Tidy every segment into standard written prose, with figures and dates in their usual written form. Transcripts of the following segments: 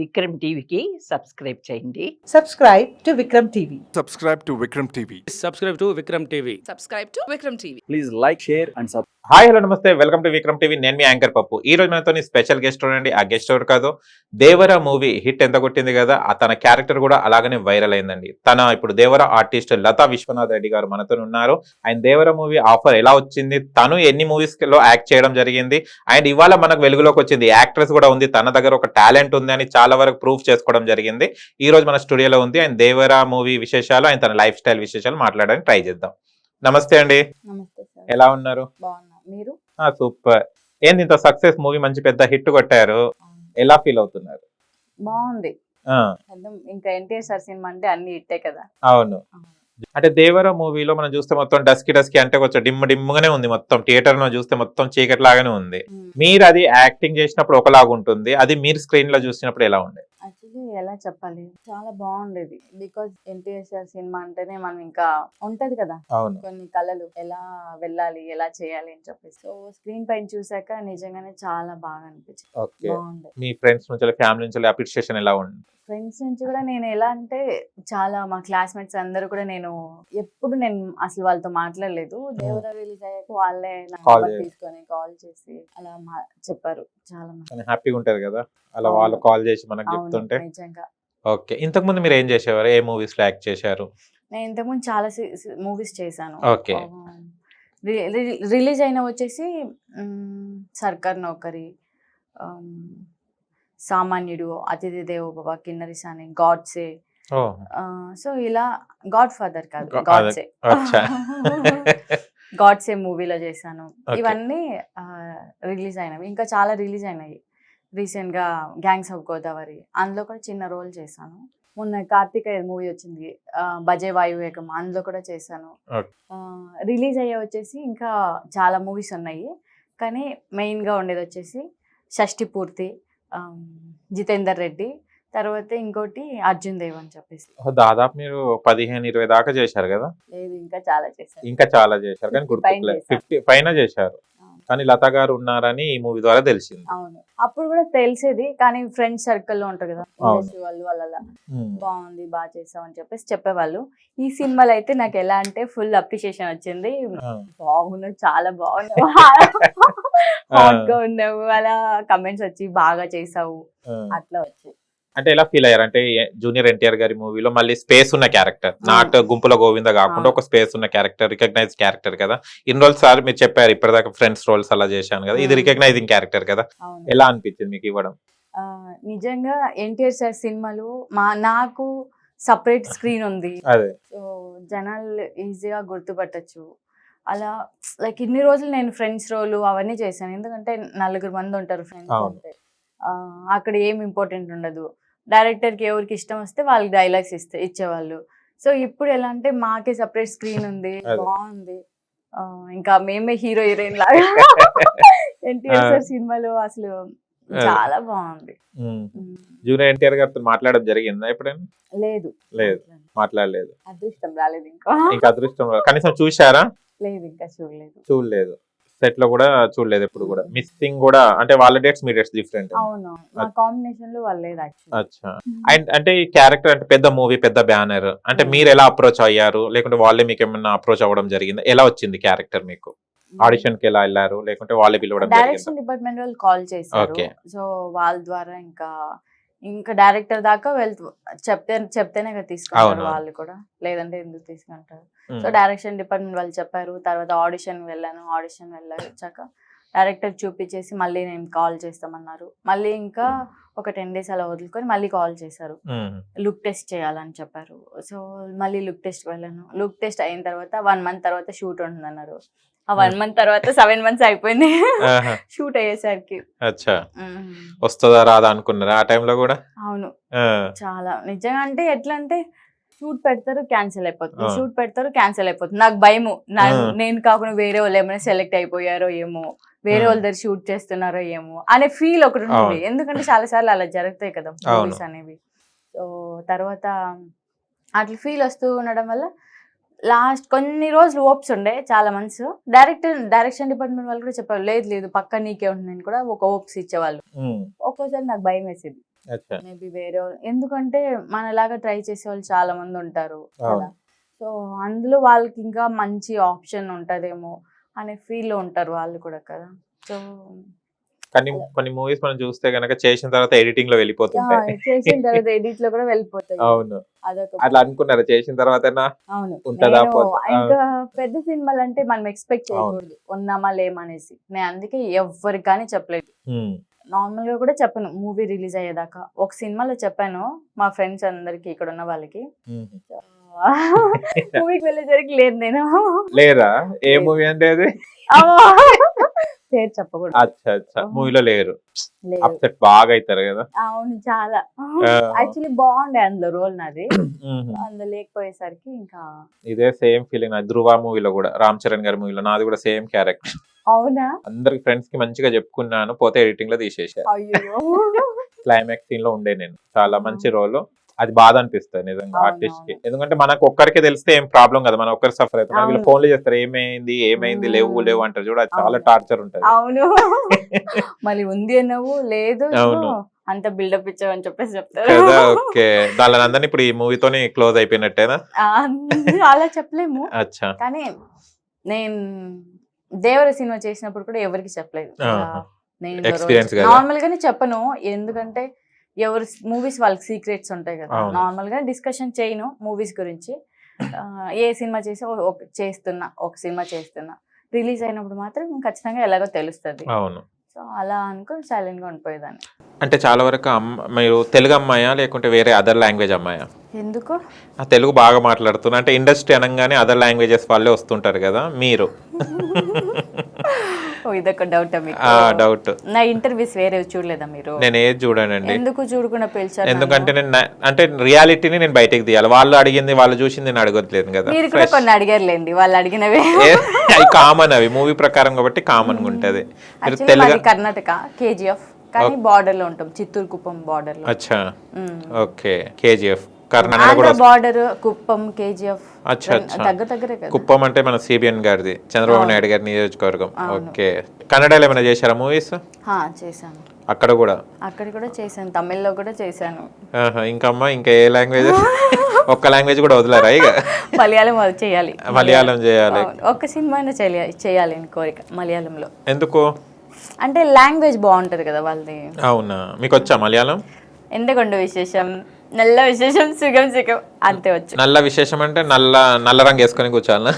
విక్రమ్ టీవీకి సబ్స్క్రైబ్ చేయండి. Subscribe to Vikram TV. Subscribe to Vikram TV. Subscribe to Vikram TV. Subscribe to Vikram TV. Please like, share and subscribe. Hi hello నమస్తే, welcome to Vikram TV. నేను మీ anchor పప్పు. ఈ రోజు మనతో special guest చూడండి. ఆ గెస్ట్ ఎవరు కాదు, దేవర మూవీ హిట్ ఎంత కొట్టింది కదా, తన క్యారెక్టర్ కూడా అలాగనే వైరల్ అయిందండి. ఇప్పుడు దేవర ఆర్టిస్ట్ లతా విశ్వనాథ్ రెడ్డి గారు మనతో ఉన్నారు. ఆయన దేవర మూవీ ఆఫర్ ఎలా వచ్చింది, తను ఎన్ని మూవీస్ లో యాక్ట్ చేయడం జరిగింది, అండ్ ఇవాళ మనకు వెలుగులోకి వచ్చింది యాక్ట్రెస్ కూడా ఉంది, తన దగ్గర ఒక టాలెంట్ ఉంది అని చాలా వరకు ప్రూఫ్ చేసుకోవడం జరిగింది. ఈ రోజు మన స్టూడియోలో ఉంది. ఆయన దేవర మూవీ విశేషాలు, ఆయన తన లైఫ్ స్టైల్ విశేషాలు మాట్లాడడానికి ట్రై చేద్దాం. నమస్తే అండి. నమస్తే సార్. ఎలా ఉన్నారు? బాగున్నా. మీరు? సూపర్. ఏంది ఇంత సక్సెస్ మూవీ, మంచి పెద్ద హిట్ కొట్టారు, ఎలా ఫీల్ అవుతున్నారు? బాగుంది. ఇంకా ఎన్టీఆర్ సార్ సినిమా అంటే అన్ని హిట్టే కదా. అవును. అంటే దేవర మూవీలో మనం చూస్తే మొత్తం డస్కీ అంటే కొంచెం డిమ్గానే ఉంది, మొత్తం థియేటర్ లో చూస్తే మొత్తం చీకటి లాగానే ఉంది. మీరు అది యాక్టింగ్ చేసినప్పుడు ఒకలాగా ఉంటుంది, అది మీరు స్క్రీన్ లో చూసినప్పుడు ఎలా ఉండేది? యాక్చువల్లీ ఎలా చెప్పాలి, చాలా బాగుండేది. బికాజ్ ఎన్టీఆర్ సార్ సినిమా అంటేనే మనం ఇంకా ఉంటది కదా కొన్ని కళలు, ఎలా వెళ్ళాలి, ఎలా చేయాలి అని చెప్పేసి. సో స్క్రీన్ పైన చూసాక నిజంగానే చాలా బాగా అనిపించింది. బాగుంది. మీ ఫ్రెండ్స్ నుంచి, ఫ్యామిలీ నుంచి అప్రిషియేషన్ ఎలా ఉంది? ఫ్రెండ్స్ నుంచి కూడా నేను ఎలా అంటే, చాలా మా క్లాస్మేట్స్ అందరూ కూడా నేను అసలు వాళ్ళతో మాట్లాడలేదు. దేవర రిలీజ్ అయ్యాక వాళ్ళే తీసుకొని కాల్ చేసి అలా చెప్పారు. చాలా మంది హ్యాపీగా ఉంటది కదా అలా వాళ్ళు కాల్ చేసి మనకు చెప్తుంటే. నిజంగా. ఓకే, ఇంతకు ముందు మీరు ఏం చేసేవారు, ఏ మూవీస్ లో యాక్ట్ చేశారు? నేను ఇంతకుముందు చాలా మూవీస్ చేశాను. ఓకే. రిలీజ్ అయిన వచ్చేసి సర్కార్ నౌకరి, సామాన్యుడు, అతిథి దేవో భవ, కిన్నరి సాని, గాడ్సే. సో ఇలా గాడ్ ఫాదర్ కాదు, గాడ్సే. గాడ్సే మూవీలో చేశాను. ఇవన్నీ రిలీజ్ అయినవి. ఇంకా చాలా రిలీజ్ అయినాయి. రీసెంట్ గా గ్యాంగ్స్ ఆఫ్ గోదావరి, అందులో కూడా చిన్న రోల్ చేశాను. మొన్న కార్తికేయ మూవీ వచ్చింది, బజే వాయువేగం, అందులో కూడా చేశాను. రిలీజ్ అయ్యే వచ్చేసి ఇంకా చాలా మూవీస్ ఉన్నాయి, కానీ మెయిన్ గా ఉండేది వచ్చేసి షష్టి పూర్తి, జితేందర్ రెడ్డి, తర్వాత ఇంకోటి అర్జున్ దేవ్ అని చెప్పేసి. దాదాపు మీరు 15-20 దాకా చేశారు కదా? లేదు, ఇంకా చాలా చేశారు. ఇంకా చాలా చేశారు కానీ గుర్తులేదు. 50 పైన చేశారు. కానీ లతా గారు ఉన్నారని ఈ మూవీ ద్వారా తెలిసింది. అవును, అప్పుడు కూడా తెలిసేది, కానీ ఫ్రెండ్స్ సర్కిల్లో ఉంటారు కదా వాళ్ళు, వాళ్ళ బాగుంది, బాగా చేసావు అని చెప్పేసి చెప్పేవాళ్ళు. ఈ సినిమాలో అయితే నాకు ఎలా అంటే ఫుల్ అప్రిషియేషన్ వచ్చింది. బాగున్నావు, చాలా బాగున్నావు, హాట్ గా ఉన్నావు, అలా కమెంట్స్ వచ్చి బాగా చేసావు అట్లా వచ్చి. అంటే ఎలా ఫీల్ అయ్యారు? అంటే జూనియర్ ఎన్టీఆర్ గారి మూవీలో మళ్ళీ స్పేస్ ఉన్న క్యారెక్టర్, నాట్ గుంపుల గోవింద కాకుండా ఒక స్పేస్ ఉన్న క్యారెక్టర్, రికగ్నైజ్ క్యారెక్టర్ కదా. ఇన్ని రోజులు సార్ మీరు చెప్పారు ఇప్పటిదాకా ఫ్రెండ్స్ రోల్స్ అలా చేశాను కదా, ఇది రికగ్నైజింగ్ క్యారెక్టర్ కదా, ఎలా అనిపించింది మీకు ఇవ్వడం? నిజంగా ఎన్టీఆర్ సార్ సినిమాలు నాకు సపరేట్ స్క్రీన్ ఉంది, సో జనాలు ఈజీగా గుర్తుపట్టచ్చు. అలా లైక్ ఇన్ని రోజులు నేను ఫ్రెండ్స్ రోల్ అవన్నీ చేశాను, ఎందుకంటే 4 మంది ఉంటారు ఫ్రెండ్స్ అంటే. అక్కడ ఏం ఇంపార్టెంట్ ఉండదు, డైరెక్టర్కి ఎవరికి ఇష్టం వస్తే వాళ్ళకి డైలాగ్స్ ఇచ్చేవాళ్ళు. సో ఇప్పుడు ఎలా అంటే మాకే సపరేట్ స్క్రీన్ ఉంది, బాగుంది. ఇంకా మేమే హీరో హీరోయిన్ లాగా ఎన్టీఆర్ సార్ సినిమాలో అసలు చాలా బాగుంది. జూనియర్ ఎన్టీఆర్ గారితో మాట్లాడడం జరిగిందా ఎప్పుడైనా? లేదు, మాట్లాడలేదు. అదృష్టం రాలేదు. ఇంకా అదృష్టం కనీసం చూశారా? లేదు, ఇంకా చూడలేదు. సెట్ లో కూడా చూడలేదు ఎప్పుడు కూడా. మిస్సింగ్ కూడా అంటే వాళ్ళ డేట్స్ మీ డేట్స్ డిఫరెంట్. అవును, మా కాంబినేషన్ లో వాళ్ళు లేదు యాక్చువల్లీ. అచ్చా. అండ్ అంటే ఈ క్యారెక్టర్ అంటే పెద్ద మూవీ, పెద్ద బ్యానర్, అంటే మీరు ఎలా అప్రోచ్ అయ్యారు, లేకుంటే వాళ్ళే మీకు ఏమన్నా అప్రోచ్ అవ్వడం జరిగింది? ఎలా వచ్చింది క్యారెక్టర్ మీకు? ఆడిషన్ కి ఎలా వెళ్ళారు, లేకుంటే వాళ్ళే పిలవడం? డైరెక్షన్ డిపార్ట్మెంట్ వాళ్ళు కాల్ చేశారు, సో వాళ్ళ ద్వారా ఇంకా డైరెక్టర్ దాకా చెప్తేనే తీసుకుంటారు వాళ్ళు కూడా, లేదంటే ఎందుకు తీసుకుంటారు. సో డైరెక్షన్ డిపార్ట్మెంట్ వాళ్ళు చెప్పారు, తర్వాత ఆడిషన్ వెళ్ళొచ్చాక డైరెక్టర్ చూపించేసి మళ్ళీ నేను కాల్ చేస్తామన్నారు. మళ్ళీ ఇంకా ఒక 10 days అలా వదులుకొని మళ్ళీ కాల్ చేశారు, లుక్ టెస్ట్ చేయాలని చెప్పారు. సో మళ్ళీ లుక్ టెస్ట్ వెళ్ళాను. లుక్ టెస్ట్ అయిన తర్వాత 1 month తర్వాత షూట్ ఉంటుందన్నారు. ఆ 1 month తర్వాత 7 months అయిపోయింది షూట్ అయ్యేసరికి. వస్తుందా రాదా అనుకున్నారా ఆ టైంలో కూడా? అవును, చాలా నిజంగా. అంటే ఎట్లా అంటే షూట్ పెడతారు, క్యాన్సిల్ అయిపోతుంది, షూట్ పెడతారు, క్యాన్సిల్ అయిపోతుంది. నాకు భయము, నేను కాకుండా వేరే వాళ్ళు ఏమైనా సెలెక్ట్ అయిపోయారో ఏమో, వేరే వాళ్ళ దగ్గర షూట్ చేస్తున్నారో ఏమో అనే ఫీల్ ఒకటి ఉంటుంది. ఎందుకంటే చాలా సార్లు అలా జరుగుతాయి కదా మూవీస్ అనేవి. సో తర్వాత అట్లా ఫీల్ వస్తూ ఉండడం వల్ల లాస్ట్ కొన్ని రోజులు ఓప్స్ ఉండే, చాలా మంత్స్. డైరెక్షన్ డిపార్ట్మెంట్ వాళ్ళు కూడా చెప్పారు, లేదు పక్క నీకే ఉంటుంది కూడా ఒక ఓప్స్ ఇచ్చేవాళ్ళు. ఒక్కోసారి నాకు భయం వేసేది, అచ్చా. మేబీ వేరే ఎందుకంటే మనలాగా ట్రై చేసే వాళ్ళు చాలా మంది ఉంటారు కదా. సో అందులో వాళ్ళకి ఇంకా మంచి ఆప్షన్ ఉంటదేమో అనే ఫీల్ లో ఉంటారు వాళ్ళు కూడా కదా. సో కానీ కొన్ని మూవీస్ మనం చూస్తే గనక చేసిన తర్వాత ఎడిటింగ్ లో వెళ్ళిపోతుంటాయి. చేసిన తర్వాత ఎడిట్ లో కూడా వెళ్ళిపోతాయి. అవును, అదొక అట్లా అనుకున్నారు చేసిన తర్వాత అవును. ఉంటదా నేను ఇంకా పెద్ద సినిమాలు అంటే మనం ఎక్స్పెక్ట్ చేయకూడదు ఉన్నామా లేమనేసి. నేను అందుకే ఎవరికి కానీ చెప్పలేదు. నార్మల్ గా కూడా చెప్పను మూవీ రిలీజ్ అయ్యేదాకా. ఒక సినిమాలో చెప్పాను మా ఫ్రెండ్స్ అందరికి, ఇక్కడ ఉన్న వాళ్ళకి. మూవీకి వెళ్ళేసరికి లేదు నేను. లేరా? ఏ మూవీ అంటే అది? పేరు చెప్పకూడదు. అచ్చా అచ్చా, మూవీలో లేరు. లేదు. అప్సెట్ బాగా అవుతారు కదా. అవును, చాలా. యాక్చువల్లీ బాగుండే అందులో రోల్ నాది. అందులో లేకపోయేసరికి ఇంకా ఇదే సేమ్ ఫీలింగ్ నా ధృవ మూవీలో కూడా, రామ్ చరణ్ గారి మూవీలో నాది కూడా సేమ్ క్యారెక్టర్. అవునా? అందరికి ఫ్రెండ్స్ కి మంచిగా చెప్పుకున్నాను, పోతే ఎడిటింగ్ లో తీసేసారు. అయ్యో. క్లైమాక్స్ సీన్ లో ఉండే నేను. చాలా మంచి రోల్. అది బాధ అనిపిస్తుంది నిజంగా ఆర్టిస్ట్ కి. ఎందుకంటే మనకు ఒక్కరికి తెలిస్తే ఏం ప్రాబ్లం కదా, మనం ఒక్కరు సఫర్ అవుతాం. వీళ్ళు ఫోన్లు చేస్తారు ఏమైంది లేవు అంటారు చూడ, అది చాలా టార్చర్ ఉంటుంది. అవును. మళ్ళీ ఉంది అన్నావు లేదు అంత బిల్డప్ ఇచ్చావు అని చెప్పేసి చెప్తారు కదా. ఓకే, వాళ్ళందరినీ ఇప్పుడు ఈ మూవీతోని క్లోజ్ అయిపోయినట్టేనా? అలా చెప్పలేము. అచ్చా. కానీ నేను దేవర సినిమా చేసినప్పుడు కూడా ఎవరికి చెప్పలేదు. ఎక్స్పీరియన్స్ నార్మల్ గానే చెప్పను, ఎందుకంటే ఎవరు మూవీస్ వాళ్ళకి సీక్రెట్స్ ఉంటాయి కదా. నార్మల్ గా డిస్కషన్ చేయను మూవీస్ గురించి. ఏ సినిమా చేసి ఒక సినిమా చేస్తున్నా రిలీజ్ అయినప్పుడు మాత్రం ఖచ్చితంగా ఎలాగో తెలుస్తుంది. అవును. సో అలా అనుకుని సైలెంట్ గా ఉండిపోయేదాన్ని. అంటే చాలా వరకు మీరు తెలుగు అమ్మాయా లేకుంటే వేరే అదర్ లాంగ్వేజ్ అమ్మాయా? ఎందుకు? తెలుగు బాగా మాట్లాడుతున్నా అంటే ఇండస్ట్రీ అనగానే అదర్ లాంగ్వేజెస్ వాళ్ళే వస్తుంటారు కదా, మీరు? ఇదొక డౌట్. డౌట్. నా ఇంటర్వ్యూస్ వేరే చూడలేదా మీరు? నేను ఏది చూడానండి. ఎందుకు చూడకుండా పిలిచారు? ఎందుకంటే నేను అంటే రియాలిటీని నేను బయటకి తీయాలి. వాళ్ళు అడిగింది వాళ్ళు చూసింది నేను అడగట్లేదు కదా. మీరు కూడా కొన్ని అడిగారులేండి, వాళ్ళు అడిగినవే. అవి కామన్, అవి మూవీ ప్రకారం కాబట్టి కామన్ గా ఉంటది. కర్ణాటక KGF కానీ బార్డర్ లో ఉంటాం, చిత్తూరు కుప్పం బార్డర్ లో. అచ్చా, ఓకే. KGF కర్ణాటక కూడా బార్డర్, కుప్పం KGF దగ్గరే కదా. కుప్పం అంటే మన CBN గారిది, చంద్రబాబు నాయుడు గారి నియోజకవర్గం. ఓకే. కన్నడలో ఏమైనా చేశారా మూవీస్? చేశాను. అక్కడ కూడా చేశాను, తమిళ్లో కూడా చేశాను. ఇంకా ఏ లాంగ్వేజ్? ఒక్క లాంగ్వేజ్ కూడా వదిలేరా ఇక? మలయాళం చేయాలి. మలయాళం చేయాలి. ఒక్క సినిమా చేయాలి అని కోరిక మలయాళంలో. ఎందుకు? అంటే లాంగ్వేజ్ బాగుంటది కదా వాళ్ళది. అవునా, మీకు వచ్చా మలయాళం? ఎందుకంటే విశేషం, నల్ల విశేషం, సుఖం సుఖం అంతే వచ్చు. నల్ల విశేషం అంటే నల్ల రంగు వేసుకొని కూర్చోాలా?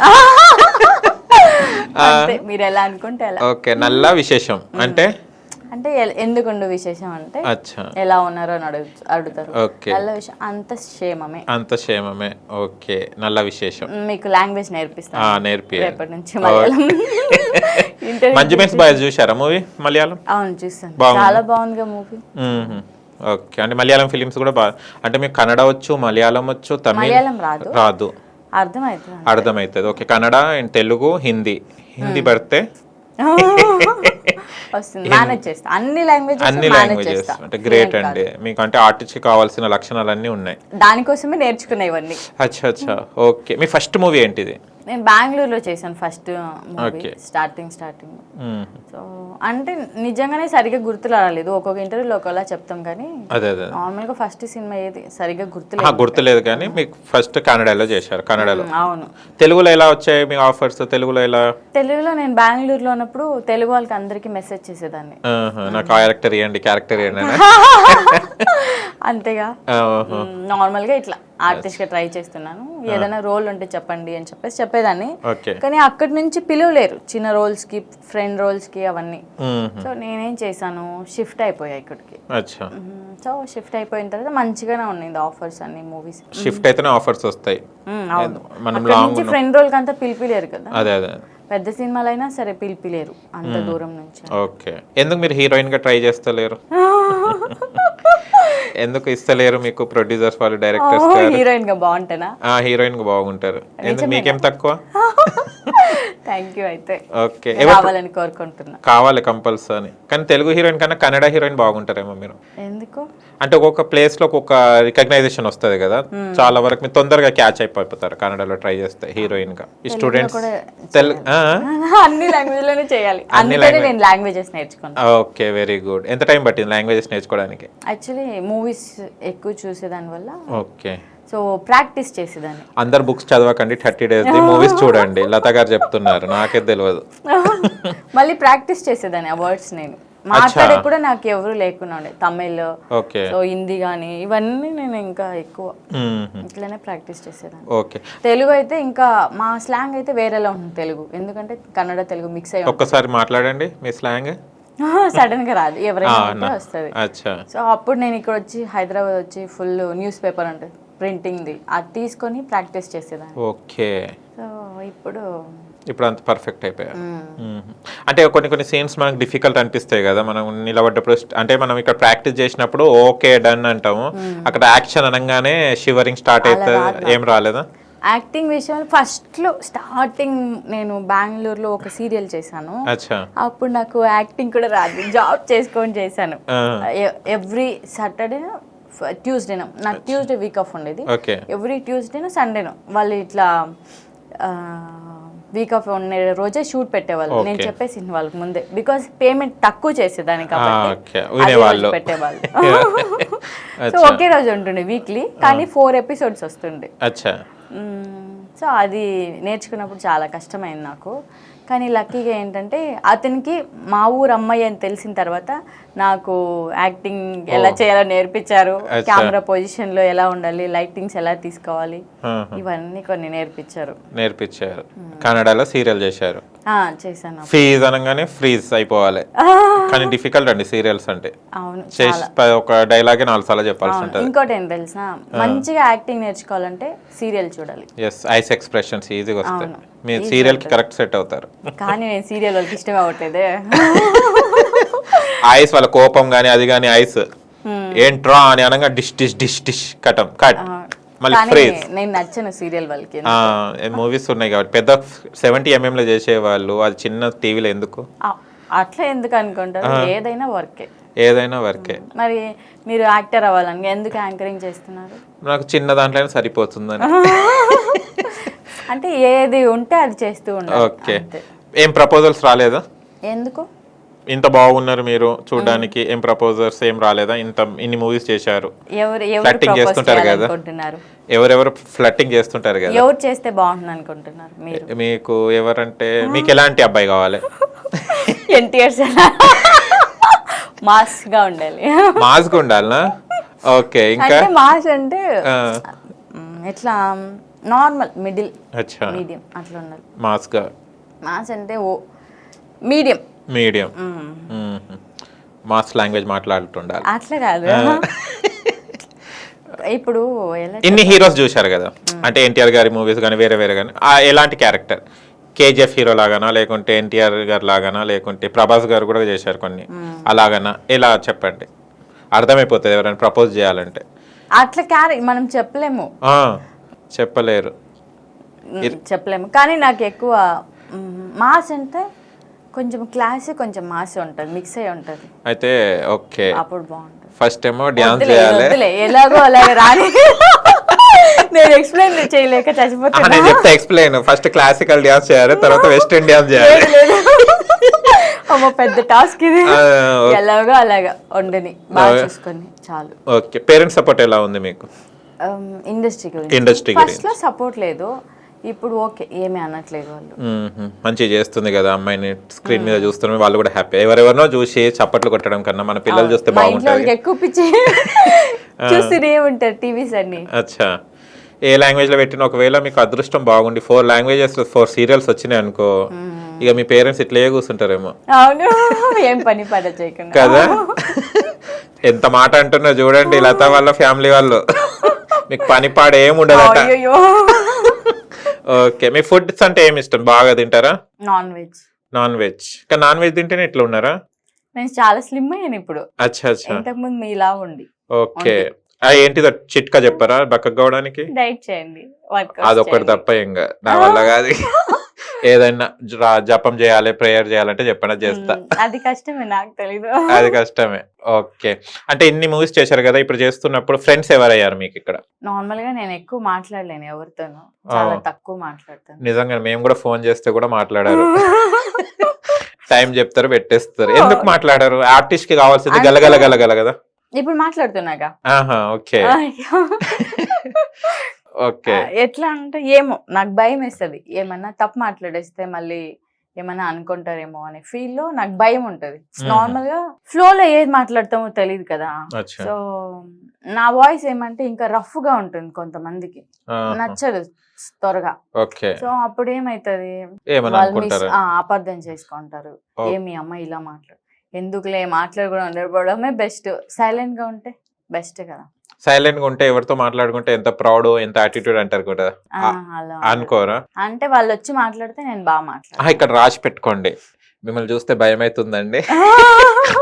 మీరు ఎలా అనుకుంటే అలా. ఓకే. నల్ల విశేషం అంటే ఎందుకుండు విశేషం అంటే ఎలా ఉన్నారో అని అడుగుతారు. నల్ల విషయం అంత క్షేమమే. ఓకే. నల్ల విశేషం. మీకు లాంగ్వేజ్ నేర్పిస్తాను రేపటి నుంచి మలయాళం. మంజు మెన్స్ బాయ్స్ చూసారా మూవీ మలయాళం? అవును, చూసాను. చాలా బాగుందిగా మూవీ. ఓకే. అంటే మలయాళం ఫిలిమ్స్ కూడా బాగా, అంటే మీకు కన్నడ వచ్చు, మలయాళం వచ్చు, తమిళం రాదు? అర్థమవుతుంది. ఓకే. కన్నడ అండ్ తెలుగు, హిందీ పడితే అన్ని లాంగ్వేజెస్ అంటే గ్రేట్ అండి. మీకు అంటే ఆర్టిస్ట్ కి కావాల్సిన లక్షణాలన్నీ ఉన్నాయి, దానికోసమే నేర్చుకున్నా ఇవన్నీ. అచ్చా. ఓకే. మీ ఫస్ట్ మూవీ ఏంటిది? నేను బెంగళూరులో చేశాను ఫస్ట్ మూవీ. స్టార్టింగ్ సో అంటే నిజంగానే సరిగ్గా గుర్తు రాలేదు. ఒక్కొక్క ఇంటర్వ్యూలో ఒకలా చెప్తాం కానీ నార్మల్ గా ఫస్ట్ సినిమా ఏది సరిగ్గా గుర్తులేదు. కానీ మీకు ఫస్ట్ కన్నడలో చేశారు. కన్నడలో. అవును. తెలుగులో ఎలా వచ్చాయి మీ ఆఫర్స్? తెలుగులో నేను బెంగళూరులో ఉన్నప్పుడు తెలుగు వాళ్ళకి అందరికి మెసేజ్ చేసేదాన్ని, నాకు క్యారెక్టర్ ఇవ్వండి అంతేగా. నార్మల్ గా ఇట్లా ఆర్టిస్ట్ గా ట్రై చేస్తున్నాను, ఏదైనా రోల్ ఉంటే చెప్పండి అని చెప్పేదాన్ని. కానీ అక్కడి నుంచి పిలువలేరు చిన్న రోల్స్ కి, ఫ్రెండ్ రోల్స్ కి అవన్నీ. సో నేనేం చేశాను, షిఫ్ట్ అయిపోయా ఇక్కడికి. సో షిఫ్ట్ అయిపోయిన తర్వాత మంచిగానే ఉన్నాయి ఆఫర్స్ అన్ని మూవీస్. షిఫ్ట్ అయితేనే ఆఫర్స్ వస్తాయి. ఫ్రెండ్ రోల్ కంతా పిలిపిలేరు కదా. పెద్ద సినిమాలైనా సరే పిలిపిలేరు అంత దూరం నుంచి. ఓకే. ఎందుకు మీరు హీరోయిన్ గా ట్రై చేస్తలేరు? ఎందుకు ఇస్తలేరు మీకు ప్రొడ్యూసర్స్ వాళ్ళు, డైరెక్టర్స్? హీరోయిన్ గా బాగుంటానా? హీరోయిన్ గా బాగుంటారు. ఎందుకు మీకేం తక్కువ? Thank you. అయితే ఓకే, రావాలని కోరుకుంటున్నా. కావాలి కంపల్సరీ. కానీ తెలుగు హీరోయిన్ కన్నా కన్నడ హీరోయిన్ బాగుంటారేమో మీరు. ఎందుకు అంటే ఒక్కొక్క ప్లేస్ లో ఒక్కొక్క రికగ్నైజేషన్ వస్తుంది కదా, చాలా వరకు మీరు తొందరగా క్యాచ్ అయిపోతారు కన్నడలో ట్రై చేస్తే హీరోయిన్ గా. ఈ స్టూడెంట్స్ అన్ని లాంగ్వేజ్ లోనే చేయాలి, అందుకని నేను లాంగ్వేజెస్ నేర్చుకున్నాను. Okay, very good. ఎంత టైం పట్టింది లాంగ్వేజెస్ నేర్చుకోవడానికి? యాక్చువల్లీ మూవీస్ ఎక్కువ చూసేదాని వల్ల ఓకే, సో ప్రాక్టీస్ చేసేదాన్ని. అందరు బుక్స్ చదవకండి, 30 days మూవీస్ చూడండి, లత గారు చెప్తున్నారు, నాకే తెలియదు. మళ్ళీ ప్రాక్టీస్ చేసేదాన్ని ఆ వర్డ్స్. నేను మాట్లాడే కూడా నాకు ఎవరు లేకుండా ఉండే, తమిళ్, సో హిందీ కానీ ఇవన్నీ నేను ఇంకా ఎక్కువ ఇట్లానే ప్రాక్టీస్ చేసేదాన్ని. ఓకే, తెలుగు అయితే ఇంకా మా స్లాంగ్ అయితే వేరేలా ఉంటుంది తెలుగు, ఎందుకంటే కన్నడ తెలుగు మిక్స్ అయ్యి. ఒక్కసారి మాట్లాడండి మీ స్లాంగ్. సడన్ గా రాదు, ఎవరైనా వస్తుంది. సో అప్పుడు నేను ఇక్కడ వచ్చి హైదరాబాద్ వచ్చి ఫుల్ న్యూస్ పేపర్ అంటే ప్రింటింగ్ ది అది తీసుకొని ప్రాక్టీస్ చేసేదాన్ని. ఓకే, సో ఇప్పుడు అంత పర్ఫెక్ట్ అయిపోయారు. అంటే కొన్ని సీన్స్ మనకు డిఫికల్ట్ అనిపిస్తాయి కదా, మనం నిలబడ్డప్పుడు. అంటే మనం ఇక్కడ ప్రాక్టీస్ చేసినప్పుడు ఓకే డన్ అంటాము, అక్కడ యాక్షన్ అనగానే షివరింగ్ స్టార్ట్ అవుతుంది. ఏం రాలేదా? యాక్టింగ్ విషయంలో ఫస్ట్ లో స్టార్టింగ్ నేను బెంగళూరులో ఒక సీరియల్ చేశాను. అప్పుడు నాకు యాక్టింగ్ కూడా రాదు, జాబ్ చేసుకొని చేశాను. ఎవ్రీ సాటర్డే ట్యూస్డేనో, నాకు ట్యూస్డే వీక్ ఆఫ్ ఉండేది. ఎవ్రీ ట్యూస్డేనో సండేనో వాళ్ళు ఇట్లా వీక్ ఆఫ్ ఉండే రోజే షూట్ పెట్టేవాళ్ళు. నేను చెప్పేసి వాళ్ళకి ముందే, బికాస్ పేమెంట్ తక్కువ చేసేదాన్ని కాబట్టి పెట్టేవాళ్ళు. సో ఒకే రోజు ఉంటుండే వీక్లీ, కానీ 4 episodes వస్తుండే. సో అది నేర్చుకున్నప్పుడు చాలా కష్టమైంది నాకు. కానీ లక్కీగా ఏంటంటే అతనికి మా ఊరు అమ్మాయి అని తెలిసిన తర్వాత నాకు యాక్టింగ్ ఎలా చేయాలో నేర్పించారు, కెమెరా పొజిషన్ లో ఎలా ఉండాలి, లైటింగ్స్ ఎలా తీసుకోవాలి, ఇవన్నీ కొన్ని నేర్పించారు. కన్నడలో సీరియల్ చేశారు? చేశాను. ఫీజ్ అనగానే ఫ్రీజ్ అయిపోవాలి, కానీ డిఫికల్ట్ అండి సీరియల్స్ అంటే. అవును, ఒక డైలాగే 4 సార్లు చెప్పాల్సి ఉంటుంది. ఇంకోటి ఏం తెలుసా, మంచిగా యాక్టింగ్ నేర్చుకోవాలంటే సీరియల్ చూడాలి. ఐస్ ఎక్స్ప్రెషన్స్ ఈజీగా వస్తాయి, మీరు సీరియల్ కి కరెక్ట్ సెట్ అవుతారు. కానీ నేను సీరియల్ వాళ్ళకి ఇష్టం అవ్వట్లేదే. ఐస్ వాళ్ళ కోపం గానీ అది గానీ ఐస్ ఏంట్రా అని అనగా డిష్ డిష్ డిష్ డిష్ కటం కట్ మళ్ళీ ఫ్రీజ్. నేను నచ్చను సీరియల్ వాళ్ళకి. మూవీస్ ఉన్నాయి కాబట్టి పెద్ద 70 mm లో చేసేవాళ్ళు, అది చిన్న టీవీలో ఎందుకు అట్లా ఎందుకు అనుకుంటారు? ఏదైనా వర్కే. మరి మీరు యాక్టర్ అవ్వాలని ఎందుకు యాంకరింగ్ చేస్తున్నారు? నాకు చిన్న దాంట్లోనే సరిపోతుందని. అంటే ఏది ఉంటే అది చేస్తూ ఉండాలి. ఓకే, ఏం ప్రపోజల్స్ రాలేదా? ఎందుకు? ఇంత బాగున్నారు మీరు చూడడానికి, ఏం ప్రపోజల్స్ ఏం రాలేదా? ఇన్ని మూవీస్ చేశారు, ఫ్లట్టింగ్ చేస్తుంటారు కదా, ఎవరెవరు ఫ్లట్టింగ్ చేస్తుంటారు కదా, ఎవరు చేస్తే బాగుంటుంది అనుకుంటున్నారు మీరు? మీకు ఎవరంటే మీకు ఎలాంటి అబ్బాయి కావాలి? ఎన్టీఆర్ మాస్ గా ఉండాలి. మాస్ గా ఉండాలనా? ఓకే, ఇంకా మాస్ అంటే ఎట్లా నార్మల్ మిడిల్ మీడియం అట్లా ఉండాలి. మాస్ అంటే మీడియం మాస్ లాంగ్వేజ్ మాట్లాడుతుండాలి, అట్లా కాదు. ఇప్పుడు ఇన్ని హీరోస్ చూశారు కదా, అంటే ఎన్టీఆర్ గారి మూవీస్ కానీ వేరే వేరే కానీ ఎలాంటి క్యారెక్టర్? కేజీఎఫ్ హీరో లాగానా, లేకుంటే ఎన్టీఆర్ గారు లాగానా, లేకుంటే ప్రభాస్ గారు కూడా చేశారు కొన్ని, అలాగనా? ఎలా చెప్పండి, అర్థమైపోతుంది ఎవరైనా ప్రపోజ్ చేయాలంటే. అట్లా మనం చెప్పలేరు, కానీ నాకు ఎక్కువ మాస్ అంటే కొంచెం క్లాస్ కొంచెం మాస్ ఉంటుంది, మిక్స్ అయ్యి ఉంటుంది. అయితే ఓకే, అప్పుడు బాగుంటుంది. ఫస్ట్ ఏమో డాన్స్ చేయాలి, ఎలాగో అలాగే రాని. నేను ఎక్స్ప్లెయిన్ చేయలేక చచ్చిపోతాను. నేను చెప్తా ఎక్స్ప్లెయిన్. ఫస్ట్ క్లాసికల్ డాన్స్ చేయాలి, తర్వాత వెస్టర్న్ డాన్స్ చేయాలి. అమ్మ పెద్ద టాస్క్ ఇది. ఎలాగో అలాగా ఉండని బాగా చూసుకొని చాలు. ఓకే, పేరెంట్స్ సపోర్ట్ ఎలా ఉంది మీకు? ఇండస్ట్రీ ఫస్ట్ లో సపోర్ట్ లేదు, ఇప్పుడు ఓకే, ఏమీ అనట్లేదు వాళ్ళు. మంచిగా చేస్తుంది కదా అమ్మాయిని, స్క్రీన్ మీద చూస్తున్నాం, వాళ్ళు కూడా హ్యాపీ. ఎవరెవరినో చూసి చప్పట్లు కొట్టడం కన్నా మన పిల్లలు చూస్తే బాగుంటుంది. ఎక్కువ పిచ్చి చూస్తూనే ఉంటారు టీవీస్ అన్ని. అచ్చా, ఏ లాంగ్వేజ్ లో పెట్టిన ఒకవేళ మీకు అదృష్టం బాగుండి 4 languages 4 serials వచ్చినాయి అనుకో, ఇక మీ పేరెంట్స్ ఇట్లే కూర్చుంటారేమో. అవును, ఏం పని పడ చేయకుండా కదా. ఎంత మాట అంటున్నా చూడండి లత వాళ్ళ ఫ్యామిలీ వాళ్ళు, మీకు పని పాడ ఏమి ఉండదట. ఓకే, మీ ఫుడ్స్ అంటే ఏమి ఇష్టం? బాగా తింటారా? Non veg. కానీ నాన్ వెజ్ తింటేనే ఇట్లా ఉన్నారా? నేను చాలా స్లిమ్ అయ్యాను ఇప్పుడు. అచ్చా, ఇంతకు ముందు మీలా ఉండి. ఓకే, ఏంటిదో చిట్కా చెప్పారా బక్కగా కావడానికి? డైట్ చేయండి, అదొక్కటి తప్ప ఇంకా నా వల్ల కాదు. ఏదైనా జపం చేయాలి, ప్రేయర్ చేయాలంటే చెప్పండి, అది చేస్తా. అది కష్టమే, నాకు తెలీదు. అది కష్టమే. ఓకే. అంటే ఇన్ని మూవీస్ చేశారు కదా, ఇప్పుడు చేస్తున్నప్పుడు ఫ్రెండ్స్ ఎవరయ్యారు మీకు ఇక్కడ? నార్మల్ గా నేను ఎక్కువ మాట్లాడలేను ఎవరితోనూ, చాలా తక్కువ మాట్లాడతాను. నిజంగా మేము కూడా ఫోన్ చేస్తే కూడా మాట్లాడారు. టైం చెప్తారు, పెట్టేస్తారు. ఎందుకు మాట్లాడారు? ఆర్టిస్ట్ కి కావాల్సింది గలగల గలగల కదా. ఇప్పుడు మాట్లాడుతున్నాగా. ఆహా, ఓకే ఓకే. ఎట్లా అంటే ఏమో నాకు భయం వేస్తుంది, ఏమన్నా తప్పు మాట్లాడేస్తే మళ్ళీ ఏమన్నా అనుకుంటారేమో అనే ఫీల్ లో నాకు భయం ఉంటది. నార్మల్ గా ఫ్లో లో ఏది మాట్లాడతామో తెలియదు కదా. సో నా వాయిస్ ఏమంటే ఇంకా రఫ్ గా ఉంటుంది, కొంతమందికి నచ్చదు త్వరగా. సో అప్పుడు ఏమైతుంది, వాళ్ళు అపార్థం చేసుకుంటారు. ఏమి అమ్మ ఇలా మాట్లాడు, ఎందుకులే మాట్లాడకుండా ఉండకపోవడమే బెస్ట్. సైలెంట్ గా ఉంటే బెస్ట్ కదా. సైలెంట్ గా ఉంటే ఎవరితో మాట్లాడుకుంటే ఎంత ప్రౌడ్, ఎంత యాటిట్యూడ్ అంటారు కూడా, అనుకోరా? అంటే వాళ్ళు వచ్చి మాట్లాడితే నేను బాగా మాట్లాడతాను. ఇక్కడ రాసి పెట్టుకోండి, మిమ్మల్ని చూస్తే భయం అవుతుందండి,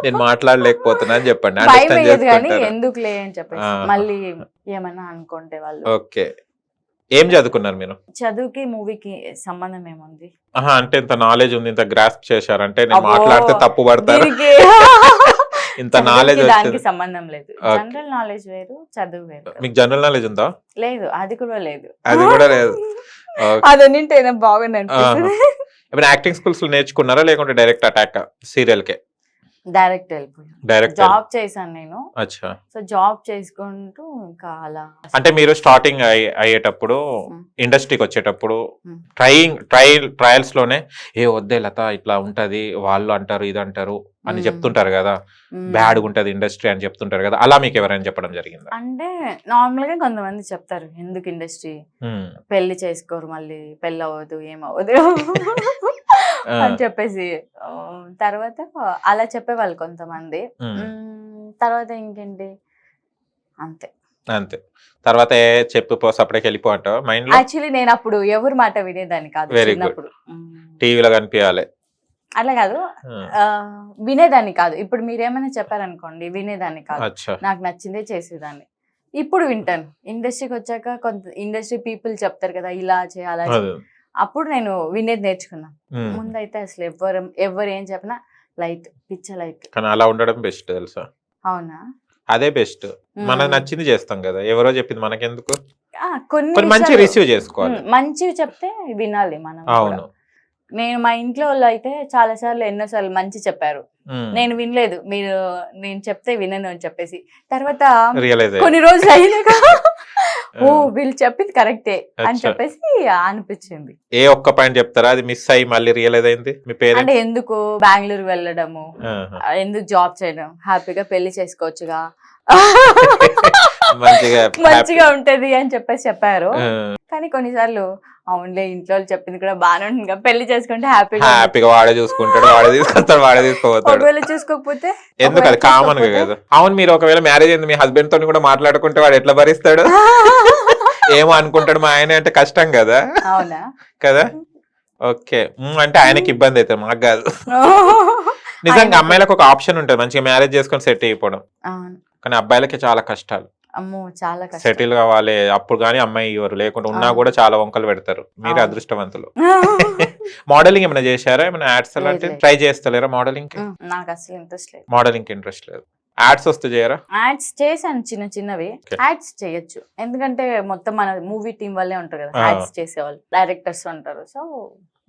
నేను మాట్లాడలేకపోతున్నా అని చెప్పండి. కానీ ఎందుకులే అని చెప్పేసి మళ్ళీ ఏమన్నా అనుకుంటే వాళ్ళు. ఓకే. ఏం చదువుకున్నారు మీరు? చదువుకి మూవీకి సంబంధం ఏముంది? అంటే ఇంత నాలెడ్జ్ ఉంది, ఇంత గ్రాస్ప్ చేశారంటే నేను మాట్లాడితే తప్పు పడతారు. ఇంత నాలెడ్జ్ దానికి సంబంధం లేదు. జనరల్ నాలెడ్జ్ వేరు, చదువు వేరు. మీకు జనరల్ నాలెడ్జ్ ఉందా? లేదు, అది కూడా లేదు. అది కూడా లేదు. అది ఉంటే బాగుంది అనిపిస్తుంది. యాక్టింగ్ స్కూల్స్ లో నేర్చుకున్నారా లేకుంటే డైరెక్ట్ అటాక్ సీరియల్ కే? డైరెక్ట్ వెళ్ళిపోయాను. జాబ్ చేశాను నేను. సో జాబ్ చేసుకుంటూ ఇంకా అలా. అంటే మీరు స్టార్టింగ్ అయ్యేటప్పుడు, ఇండస్ట్రీకి వచ్చేటప్పుడు ట్రయల్స్ లోనే ఏ వద్దే లత ఇట్లా ఉంటది, వాళ్ళు అంటారు ఇది అంటారు అని చెప్తుంటారు కదా, బ్యాడ్ ఉంటది ఇండస్ట్రీ అని చెప్తుంటారు కదా, అలా మీకు ఎవరైనా చెప్పడం జరిగింది? అంటే నార్మల్ గా కొంతమంది చెప్తారు, ఎందుకు ఇండస్ట్రీ, పెళ్లి చేసుకోరు, మళ్ళీ పెళ్లి అవ్వదు, ఏమవ్వదు అని చెప్పేసి. తర్వాత అలా చెప్పేవాళ్ళు కొంతమంది. తర్వాత ఇంకేంటి, అంతే అంతే. తర్వాత చెప్పు సపరేట్ వెళ్ళిపో అంటావా మైండ్ లో? యాక్చువల్లీ నేను అప్పుడు ఎవరి మాట వినేదాన్ని కాదు. చిన్నప్పుడు టీవీలో కనిపించాలి అలా కాదు, వినేదాన్ని కాదు. ఇప్పుడు మీరేమైనా చెప్పారనుకోండి, వినేదాన్ని కాదు, నాకు నచ్చిందే చేసేదాన్ని. ఇప్పుడు వింటాను. ఇండస్ట్రీకి వచ్చాక కొంత ఇండస్ట్రీ పీపుల్ చెప్తారు కదా, ఇలా చేయాలా, అప్పుడు నేను వినేది నేర్చుకున్నా. ముందైతే అసలు ఎవరు ఏం చెప్పినా లైట్, పిచ్చ లైట్. కానీ అలా ఉండడం బెస్ట్ తెలుసా? అవునా? అదే బెస్ట్. మనకు నచ్చింది చేస్తాం కదా, ఎవరో చెప్పింది మనకెందుకు. కొన్ని మంచి రిసీవ్ చేసుకోవాలి, మంచివి చెప్తే వినాలి మనం. అవును. నేను మా ఇంట్లో వాళ్ళు అయితే చాలా సార్లు ఎన్నోసార్లు మంచి చెప్పారు, నేను వినలేదు, మీరు నేను చెప్తే వినను అని చెప్పేసి. తర్వాత కొన్ని రోజులు అయినాక ఓ వీళ్ళు చెప్పింది కరెక్టే అని చెప్పేసి అనిపించింది. ఏ ఒక్క పాయింట్ చెప్తారా అది మిస్ అయ్యి మళ్ళీ రియలైజ్ అయింది మీ పేరెంట్స్? అంటే ఎందుకు బెంగళూరు వెళ్ళడము, ఎందుకు జాబ్ చేయడం, హ్యాపీగా పెళ్లి చేసుకోవచ్చుగా, మంచిగా ఉంటది అని చెప్పేసి చెప్పారు. కానీ కొన్నిసార్లు అవునులే, ఇంట్లో చెప్పింది కూడా బాగానే ఉంటుంది, పెళ్లి చేసుకుంటే హ్యాపీగా వాడే చూసుకుంటాడు, వాడే తీసుకొస్తాడు, వాడే తీసుకోపోతాడు. ఒకవేళ చూసుకోకపోతే ఎందుకు, అది కామన్ కదా. అవును, మీరు ఒకవేళ మ్యారేజ్ అయింది, మీ హస్బెండ్ తోని కూడా మాట్లాడుకుంటే వాడు ఎట్లా భరిస్తాడు? ఏమో అనుకుంటాడు మా ఆయన అంటే, కష్టం కదా. అవునా కదా. ఓకే. అంటే ఆయనకి ఇబ్బంది అవుతుంది, మాకు కాదు. నిజంగా అమ్మాయిలకు ఒక ఆప్షన్ ఉంటుంది, మంచిగా మ్యారేజ్ చేసుకొని సెట్ అయిపోవడం. కానీ అబ్బాయిలకి చాలా కష్టాలు. అమ్మో, చాలా కష్టం. సెటిల్ కావాలి అప్పుడు కానీ అమ్మాయి ఇవ్వరు, లేకుంటే ఉన్నా కూడా చాలా వంకలు పెడతారు. మీరే అదృష్టవంతులు. మోడలింగ్ ఏమైనా చేశారా? ఏమైనా యాడ్స్ అలాంటి ట్రై చేస్తలేరా? మోడలింగ్ నాకు అసలు ఇంట్రెస్ట్ లేదు. మోడలింగ్ ఇంట్రెస్ట్ లేదు. యాడ్స్ వస్తే చేయరా? యాడ్స్ చేశాను, చిన్నవి యాడ్స్ చేయొచ్చు. ఎందుకంటే మొత్తం మన మూవీ టీం వల్లే ఉంటారు కదా యాడ్స్ చేసేవాళ్ళు, డైరెక్టర్స్ ఉంటారు. సో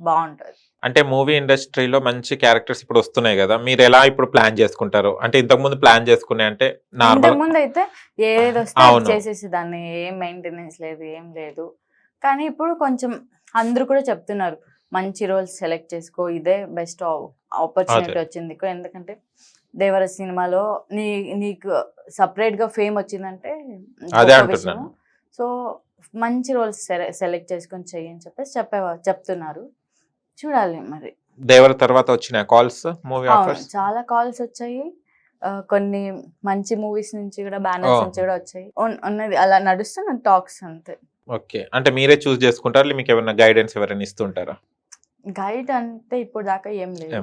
బాగుంటది. అంటే మూవీ ఇండస్ట్రీలో మంచి క్యారెక్టర్స్ ఇప్పుడు వస్తున్నాయి కదా, మీరు ఎలా ఇప్పుడు ప్లాన్ చేసుకుంటారు? అంటే ఇంతకు ముందు ప్లాన్ చేసుకునే అంటే ఇంతకు ముందు అయితే ఏదో చేసేసి దాన్ని ఏం మెయింటెనెన్స్ లేదు, ఏం లేదు. కానీ ఇప్పుడు కొంచెం అందరూ కూడా చెప్తున్నారు, మంచి రోల్స్ సెలెక్ట్ చేసుకో, ఇదే బెస్ట్ ఆపర్చునిటీ వచ్చింది. ఎందుకంటే దేవర సినిమాలో నీకు సపరేట్ గా ఫేమ్ వచ్చిందంటే సో మంచి రోల్స్ సెలెక్ట్ చేసుకొని చెయ్యని చెప్పేసి చెప్తున్నారు. చూడాలి మరి. దేవర తర్వాత వచ్చిన కాల్స్, మూవీ ఆఫర్స్ చాలా కాల్స్ వచ్చాయి. కొన్ని మంచి మూవీస్ నుంచి కూడా, బ్యానర్స్ నుంచి కూడా వచ్చాయి. ఉన్నది అలా నడుస్తున్న టాక్స్ అంతే. ఓకే. అంటే మీరే చూస్ చేసుకుంటారు, మీకు ఏమైనా గైడెన్స్ ఎవరైనా ఇస్తుంటారా? గైడ్ అంటే ఇప్పుడు దాకా ఏం లేదు.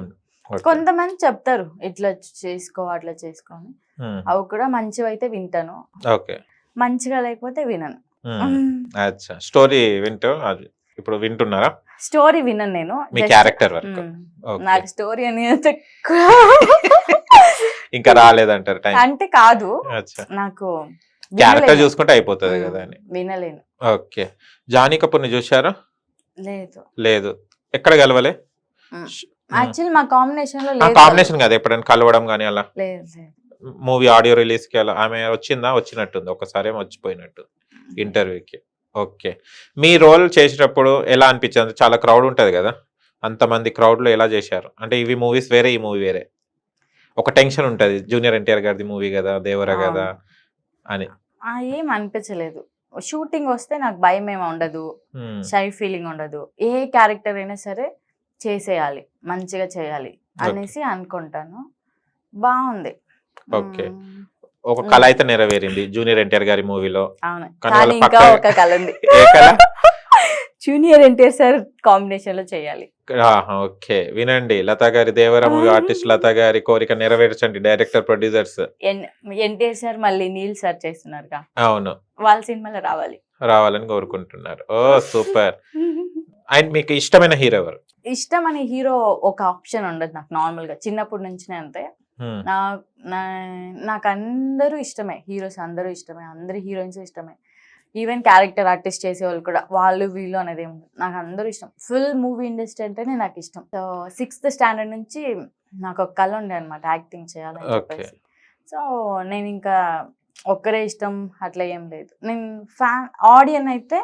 కొంతమంది చెప్తారు ఇట్లా చేసుకో, అట్లా చేసుకోని. అవి కూడా మంచివి అయితే వింటాను, మంచిగా లేకపోతే వినను. స్టోరీ వింటూ ఇప్పుడు వింటున్నారా స్టోరీ వినను నేను, మీ just- క్యారెక్టర్ వరకు Okay. నాకు స్టోరీ అని ఇంకా రాలేదంటారు టైం అంటే కాదు, అచ్చా నాకు క్యారెక్టర్ వినలేను. చూసుకుంటే అయిపోతుంది కదా అని వినలేను. ఓకే జానీ కపూర్ ని చూసారా లేదు, లేదు ఎక్కడ కలవలే యాక్చువల్లీ మా కాంబినేషన్ లో ఆ లేదు. కాంబినేషన్ కదా ఎప్పుడైనా కలవడం కానీ అలా లేదు లేదు. మూవీ ఆడియో రిలీజ్ కి అలా ఆమె వచ్చిందా వచ్చినట్టుంది ఒకసారి ఏమో వచ్చిపోయినట్టు ఇంటర్వ్యూకి ఓకే మీ రోల్ చేసేటప్పుడు ఎలా అనిపించింది చాలా క్రౌడ్ ఉంటది కదా అంతమంది క్రౌడ్ లో ఎలా చేశారు అంటే ఇవి మూవీస్ వేరే ఈ మూవీ వేరే ఒక టెన్షన్ ఉంటది జూనియర్ ఎన్టీఆర్ గారిది మూవీ కదా దేవరా కదా అని ఏం అనిపించలేదు. షూటింగ్ వస్తే నాకు భయం ఏమి ఉండదు, షై ఫీలింగ్ ఉండదు. ఏ క్యారెక్టర్ అయినా సరే చేసేయాలి, మంచిగా చేయాలి అనేసి అనుకుంటాను. బాగుంది. ఓకే ఒక కళ అయితే నెరవేరింది జూనియర్ ఎన్టీఆర్ గారి మూవీలో అవును, కానీ కానీ వాళ్ళ ఇంకా పక్క- ఒక కళ ఉంది. ఏ కళ జూనియర్ ఎన్టీఆర్ సార్ కాంబినేషన్ లో చేయాలి. ఓకే వినండి లతా గారి దేవరా మూవీ ఆర్టిస్ట్ లతా గారి కోరిక నెరవేర్చండి డైరెక్టర్ ప్రొడ్యూసర్స్ ఎన్టీఆర్ సార్ మళ్ళీ నీల్ సార్ చేస్తున్నారుగా, అవును వాళ్ళ సినిమాలో రావాలి. రావాలని కోరుకుంటున్నారు ఓ సూపర్ అండ్ మీకు ఇష్టమైన హీరో ఎవరు ఇష్టం అనే హీరో ఒక ఆప్షన్ ఉండదు నాకు. నార్మల్ గా చిన్నప్పటి నుంచి అంతే. నాకు అందరూ ఇష్టమే, హీరోస్ అందరూ ఇష్టమే, అందరు హీరోయిన్స్ ఇష్టమే. ఈవెన్ క్యారెక్టర్ ఆర్టిస్ట్ చేసే వాళ్ళు కూడా వాళ్ళు వీళ్ళు అనేది ఏమి ఉండదు. నాకు అందరూ ఇష్టం. ఫుల్ మూవీ ఇండస్ట్రీ అంటేనే నాకు ఇష్టం. సో 6th స్టాండర్డ్ నుంచి నాకు ఒక కళ ఉండే అనమాట యాక్టింగ్ చేయాలని చెప్పేసి. సో నేను ఇంకా ఒక్కరే ఇష్టం అట్లా ఏం లేదు. నేను ఆడియన్ అయితే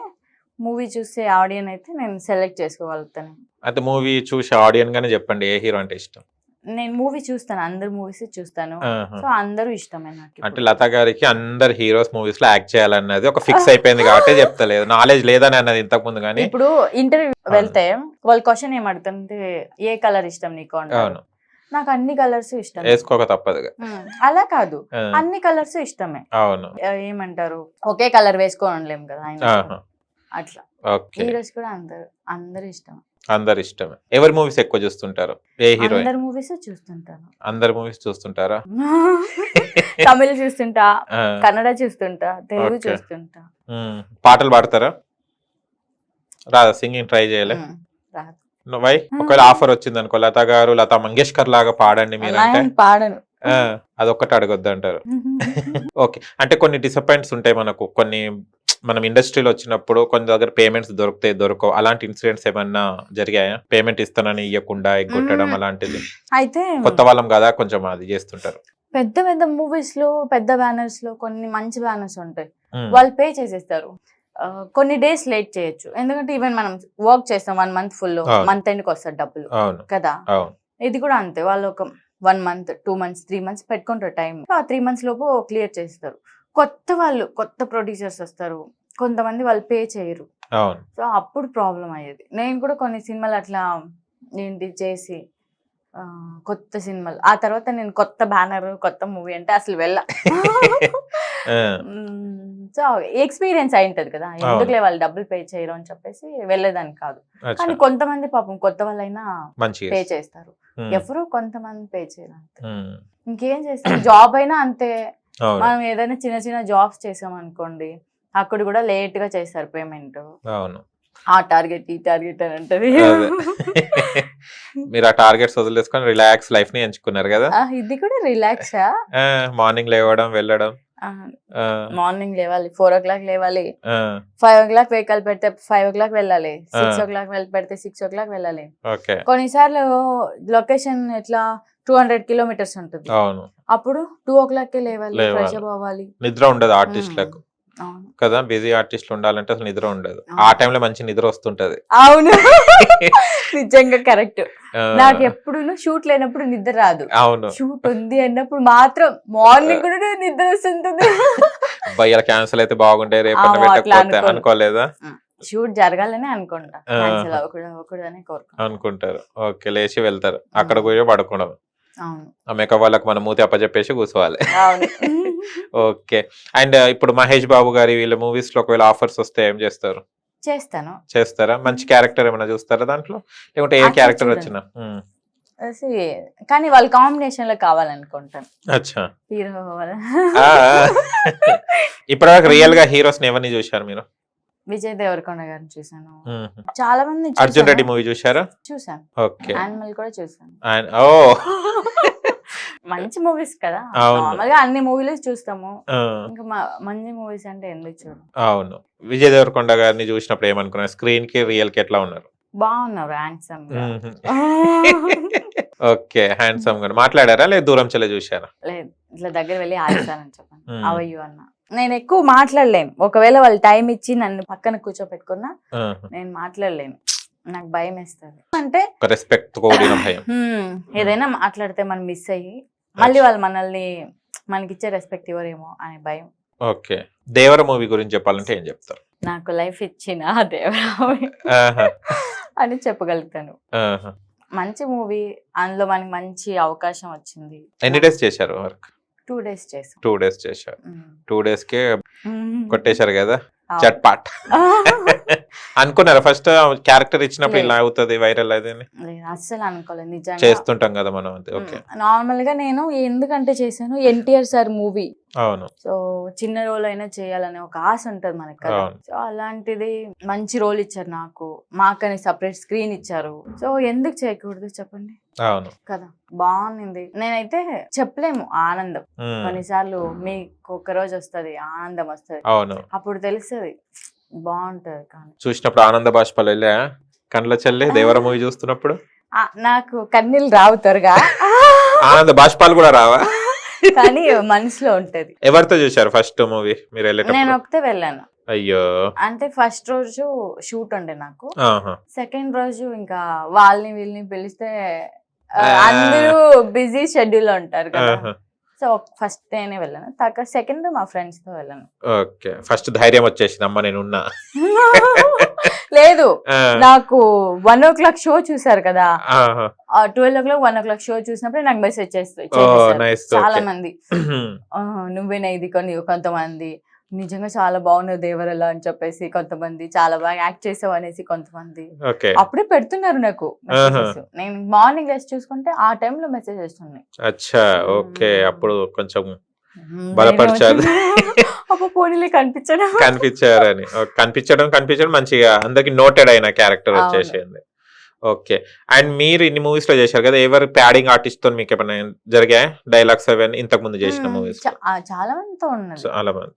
మూవీ చూసే ఆడియన్ అయితే నేను సెలెక్ట్ చేసుకోగలుగుతాను. అయితే మూవీ చూసి ఆడియన్ గానే చెప్పండి ఏ హీరో అంటే ఇష్టం నేను మూవీ చూస్తాను, అందరు మూవీస్ చూస్తాను. సో అందరూ ఇష్టమే నాకు. అంటే లతా గారికి అందరు హీరోస్ మూవీస్ లో యాక్ట్ చేయాలన్నది ఒక ఫిక్స్ అయిపోయింది కాబట్టి చెప్తలేదు నాలెడ్జ్ లేదని అన్నది ఇంతకు ముందు కానీ ఇప్పుడు ఇంటర్వ్యూ వెళ్తే వాళ్ళు క్వశ్చన్ ఏమడుతుంటే ఏ కలర్ ఇష్టం నీకు అంటారు. నాకు అన్ని కలర్స్ ఇష్టం, వేసుకోక తప్పదు అలా కాదు అన్ని కలర్స్ ఇష్టమే. అవును ఏమంటారు ఒకే కలర్ వేసుకోలేం కదా ఆయన, అట్లా. ఓకే హీరోస్ కూడా అందరు ఇష్టం. అందరు ఇష్టమే. ఎవరి మూవీస్ ఎక్కువ చూస్తుంటారు ఏ హీరో అందరు మూవీస్ చూస్తుంటాను. అందరు మూవీస్ చూస్తుంటారా తమిళ చూస్తుంటా, ఆ, కన్నడ చూస్తుంటా, తెలుగు Okay. చూస్తుంటా. పాటలు పాడతారా రాదా సింగింగ్ ట్రై చేయలే రాదు. వై ఒకవేళ ఆఫర్ వచ్చింది అనుకో లతా గారు లతా మంగేష్కర్ లాగా పాడండి మీరు అంటే నేను పాడను. అదొక్కటి అడగొద్దు అంటారు ఓకే అంటే కొన్ని డిసప్పాయింట్స్ ఉంటాయి మనకు కొన్ని మనం ఇండస్ట్రీలో వచ్చినప్పుడు కొన్ని దగ్గర పేమెంట్స్ దొరకవు అలాంటి ఇన్సిడెంట్స్ ఏమన్నా జరిగాయా పేమెంట్ ఇస్తానని ఇవ్వకుండా ఎగ్గొట్టడం అలాంటిది అయితే కొత్త వాళ్ళం కదా కొంచెం అది చేస్తుంటారు పెద్ద పెద్ద మూవీస్ లో పెద్ద బ్యానర్స్ లో కొన్ని మంచి బ్యానర్స్ ఉంటాయి, ఉమ్, వాళ్ళు పే చేసేస్తారు. కొన్ని డేస్ లేట్ చేయొచ్చు, ఎందుకంటే ఈవెన్ మనం వర్క్ చేస్తాం 1 month ఫుల్, అవును. మంత్ ఎండ్కి వస్తారు డబ్బులు అవును కదా. అవును ఇది కూడా అంతే, వాళ్ళు ఒక 1 month 2 months 3 months పెట్టుకుంటారు టైం. ఆ 3 months లోపు క్లియర్ చేస్తారు. కొత్త ప్రొడ్యూసర్స్ వస్తారు, కొంతమంది వాళ్ళు పే చేయరు. అవును సో అప్పుడు ప్రాబ్లం అయ్యేది. నేను కూడా కొన్ని సినిమాలు అట్లా ఏంటి చేసి కొత్త సినిమాలు, ఆ తర్వాత నేను కొత్త బ్యానర్ కొత్త మూవీ అంటే అసలు వెళ్ళ. ఆ, సో ఎక్స్పీరియన్స్ అయి ఉంటది కదా, ఎందుకులే వాళ్ళు డబ్బులు పే చేయరు అని చెప్పేసి వెళ్ళేదాన్ని కాదు. అచ్చా, కానీ కొంతమంది పాపం కొత్త వాళ్ళైనా మంచిగా పే చేస్తారు, ఉమ్, ఎవరో కొంతమంది పే చేయరు అంతే. ఉమ్, ఇంకేం చేస్తాం, జాబ్ అయినా అంతే. అవును మనం ఏదైనా చిన్న చిన్న జాబ్స్ చేసాం అనుకోండి, అక్కడ కూడా లేట్ గా చేస్తారు పేమెంట్. అవును ఆ టార్గెట్ ఈ టార్గెట్ అని అంటది. అదే. మీరు ఆ టార్గెట్స్ వదిలేసుకొని రిలాక్స్ లైఫ్ ని ఎంచుకున్నారు కదా ఇది కూడా రిలాక్సా. మార్నింగ్ లేవడం వెళ్ళడం మార్నింగ్ లేవాలి 4 o'clock లేవాలి, ఆ, 5 o'clock వెహికల్ పెడితే 5 o'clock వెళ్ళాలి, 6 o'clock పెడితే 6 o'clock వెళ్ళాలి. ఓకే కొన్నిసార్లు లొకేషన్ ఎట్లా 200 kilometers ఉంటుంది, అవును అప్పుడు 2 o'clock లేవాలి, లేవాలి. ఫ్రెష్ అప్ అవ్వాలి. నిద్ర ఉండదు ఆర్టిస్టులకు అవును కదా బిజీ ఆర్టిస్టులు ఉండాలంటే అసలు నిద్ర ఉండదు ఆ టైంలో మంచి నిద్ర వస్తుంటది అవును నిజంగా కరెక్ట్. ఆ, నాకు ఎప్పుడు షూట్ లేనప్పుడు నిద్ర రాదు, అవును షూట్ ఉంది అన్నప్పుడు మాత్రం మార్నింగ్ కూడా నిద్ర వస్తుంటుంది. అబ్బాయి ఇలా క్యాన్సిల్ అయితే బాగుంటాయి రేపన్న అట్లా పెట్టకపోతే అనుకోను. అనుకోలేదా షూట్ జరగాలని అనుకుంటా, ఆ. క్యాన్సిల్ అవ్వకూడదని కోరుకుంటా. అనుకుంటారు ఓకే లేచి వెళ్తారు అక్కడ పోయి పడుకోవడం అవును ఆ మేకప్ వాళ్ళకి మన మూతి అప్పచెప్పేసి కూర్చోవాలి అవును. ఓకే అండ్ ఇప్పుడు మహేష్ బాబు గారి వీళ్ళ మూవీస్ లో ఒకవేళ ఆఫర్స్ వస్తే ఏం చేస్తారు చేస్తాను. చేస్తారా మంచి క్యారెక్టర్ ఏమైనా చూస్తారా దాంట్లో లేకుంటే ఏ అట్లా క్యారెక్టర్ చూడండి. వచ్చినా కానీ వాళ్ళ కాంబినేషన్ లో కావాలనుకుంటాను, అచ్చా హీరో ఇప్పటివరకు రియల్ గా హీరోస్ ఎవరిని చూశారు మీరు విజయ్ దేవరకొండ గారిని చూసాను. మ్మ్. చాలా మంది అర్జున్ రెడ్డి మూవీ చూసారా? చూసాను. ఓకే. యానిమల్ కూడా చూసాను. ఓ మంచి మూవీస్ కదా, అవును. నార్మల్ గా అన్ని మూవీలు చూస్తాము, ఆ, ఇంకా మంచి మూవీస్ అంటే ఎందుకు చూడు. అవును. విజయ్ దేవరకొండ గారిని చూసినప్పుడు ఏమనుకున్నారు? స్క్రీన్ కి రియల్ కి ఎట్లా ఉన్నారు? బాగున్నారు, హ్యాండ్సమ్ గా. ఓకే, హ్యాండ్సమ్ గా మాట్లాడారా లేదు దూరం చెల్ల చూసారా? లేదు, ఇట్లా దగ్గర వెళ్ళి ఆడతానని చెప్పాను. అవయ్యూ అన్న. నేను ఎక్కువ మాట్లాడలేను, ఒకవేళ వాళ్ళు టైం ఇచ్చి నన్ను పక్కన కూర్చోపెట్టుకున్నా నేను మాట్లాడలేను, నాకు భయం వేస్తుంది. అంటే రెస్పెక్ట్ కూడిన భయం. ఏదైనా మాట్లాడితే మనం మిస్ అయ్యి మళ్ళీ వాళ్ళు మనకి ఇచ్చే రెస్పెక్ట్ ఇవ్వరేమో అనే భయం. ఓకే, దేవర మూవీ గురించి చెప్పాలంటే ఏం చెప్తారు? నాకు లైఫ్ ఇచ్చిన దేవరా అని చెప్పగలుగుతాను. మంచి మూవీ, అందులో మనకి మంచి అవకాశం వచ్చింది. ఎన్ని డేస్ చేశారు వర్క్? 2 days చేసాం. 2 days చేశారు. 2 days కే కొట్టేశారు కదా చట్పాట్. అనుకున్నారా ఫస్ట్ క్యారెక్టర్ ఇచ్చినప్పుడు ఇలా అవుతుంది వైరల్ అదని? అస్సలు అనుకోలేదు, నిజంగా చేస్తుంటాం కదా మనం. ఓకే, నార్మల్ గా నేను ఎందుకంటే చేశాను, ఎన్టీఆర్ సార్ మూవీ. అవును. సో చిన్న రోల్ అయినా చేయాలనే ఒక ఆశ ఉంటది మనకి కదా. సో అలాంటిది మంచి రోల్ ఇచ్చారు నాకు, మాకని సపరేట్ స్క్రీన్ ఇచ్చారు. సో ఎందుకు చేయకూడదు చెప్పండి? అవును కదా, బాగుంది. నేనైతే చెప్పలేము ఆనందం. కొన్నిసార్లు మీకు ఒక రోజు వస్తది ఆనందం వస్తది, అవును, అప్పుడు తెలుస్తుంది బాగుంటది. కానీ చూసినప్పుడు ఆనంద బాష్పాలు వెళ్ళా కండ్ల చెల్లి దేవర మూవీ చూస్తున్నప్పుడు? నాకు కన్నీళ్ళు రావు త్వరగా, ఆనంద బాష్పాలు కూడా రావా? కానీ మనసులో ఉంటది. ఎవరితో చూసారు ఫస్ట్ మూవీ మీరు వెళ్ళేటప్పుడు? నేను ఒకటే వెళ్ళాను. అయ్యో, అంటే ఫస్ట్ రోజు షూట్ ఉండే నాకు, సెకండ్ రోజు ఇంకా వాళ్ళని వీళ్ళని పిలిస్తే అందరూ బిజీ షెడ్యూల్ లో ఉంటారు కదా. సో ఫస్ట్ నేనే వెళ్ళాను, సెకండ్ మా ఫ్రెండ్స్ తో వెళ్ళాను. ఓకే, ఫస్ట్ ధైర్యం వచ్చేసింది అమ్మ నేను ఉన్నా. లేదు, నాకు 1 o'clock షో చూసారు కదా, 12 o'clock 1 o'clock షో చూసినప్పుడు నాకు మెసేజ్ చేస్తారు చాలా మంది, నువ్వేనా ఇది కొని, కొంతమంది నిజంగా చాలా బాగున్నావు దేవరలా అని చెప్పేసి, కొంతమంది చాలా బాగా యాక్ట్ చేసావు అనేసి, కొంతమంది అప్పుడే పెడుతున్నారు నాకు మెసేజెస్. నేను మార్నింగ్ లేసి చూసుకుంటే ఆ టైంలో మెసేజ్ వస్తుంది. అచ్చా, ఓకే, అప్పుడు కొంచెం బలపరిచారు. అప్పుడు పోనీలే కనిపించారని. కనిపించడం మంచిగా అందరికి నోటెడ్ అయిన క్యారెక్టర్ వచ్చేసింది. ఓకే, అండ్ మీరు ఇన్ని మూవీస్ లో చేశారు కదా, ఎవరు ప్యాడింగ్ ఆర్టిస్ట్ తో మీకు ఏమైనా జరిగాయి డైలాగ్స్ అవన్నీ ఇంతకు ముందు చేసిన మూవీస్? చాలా మందితో ఉన్నది. చాలా మంది.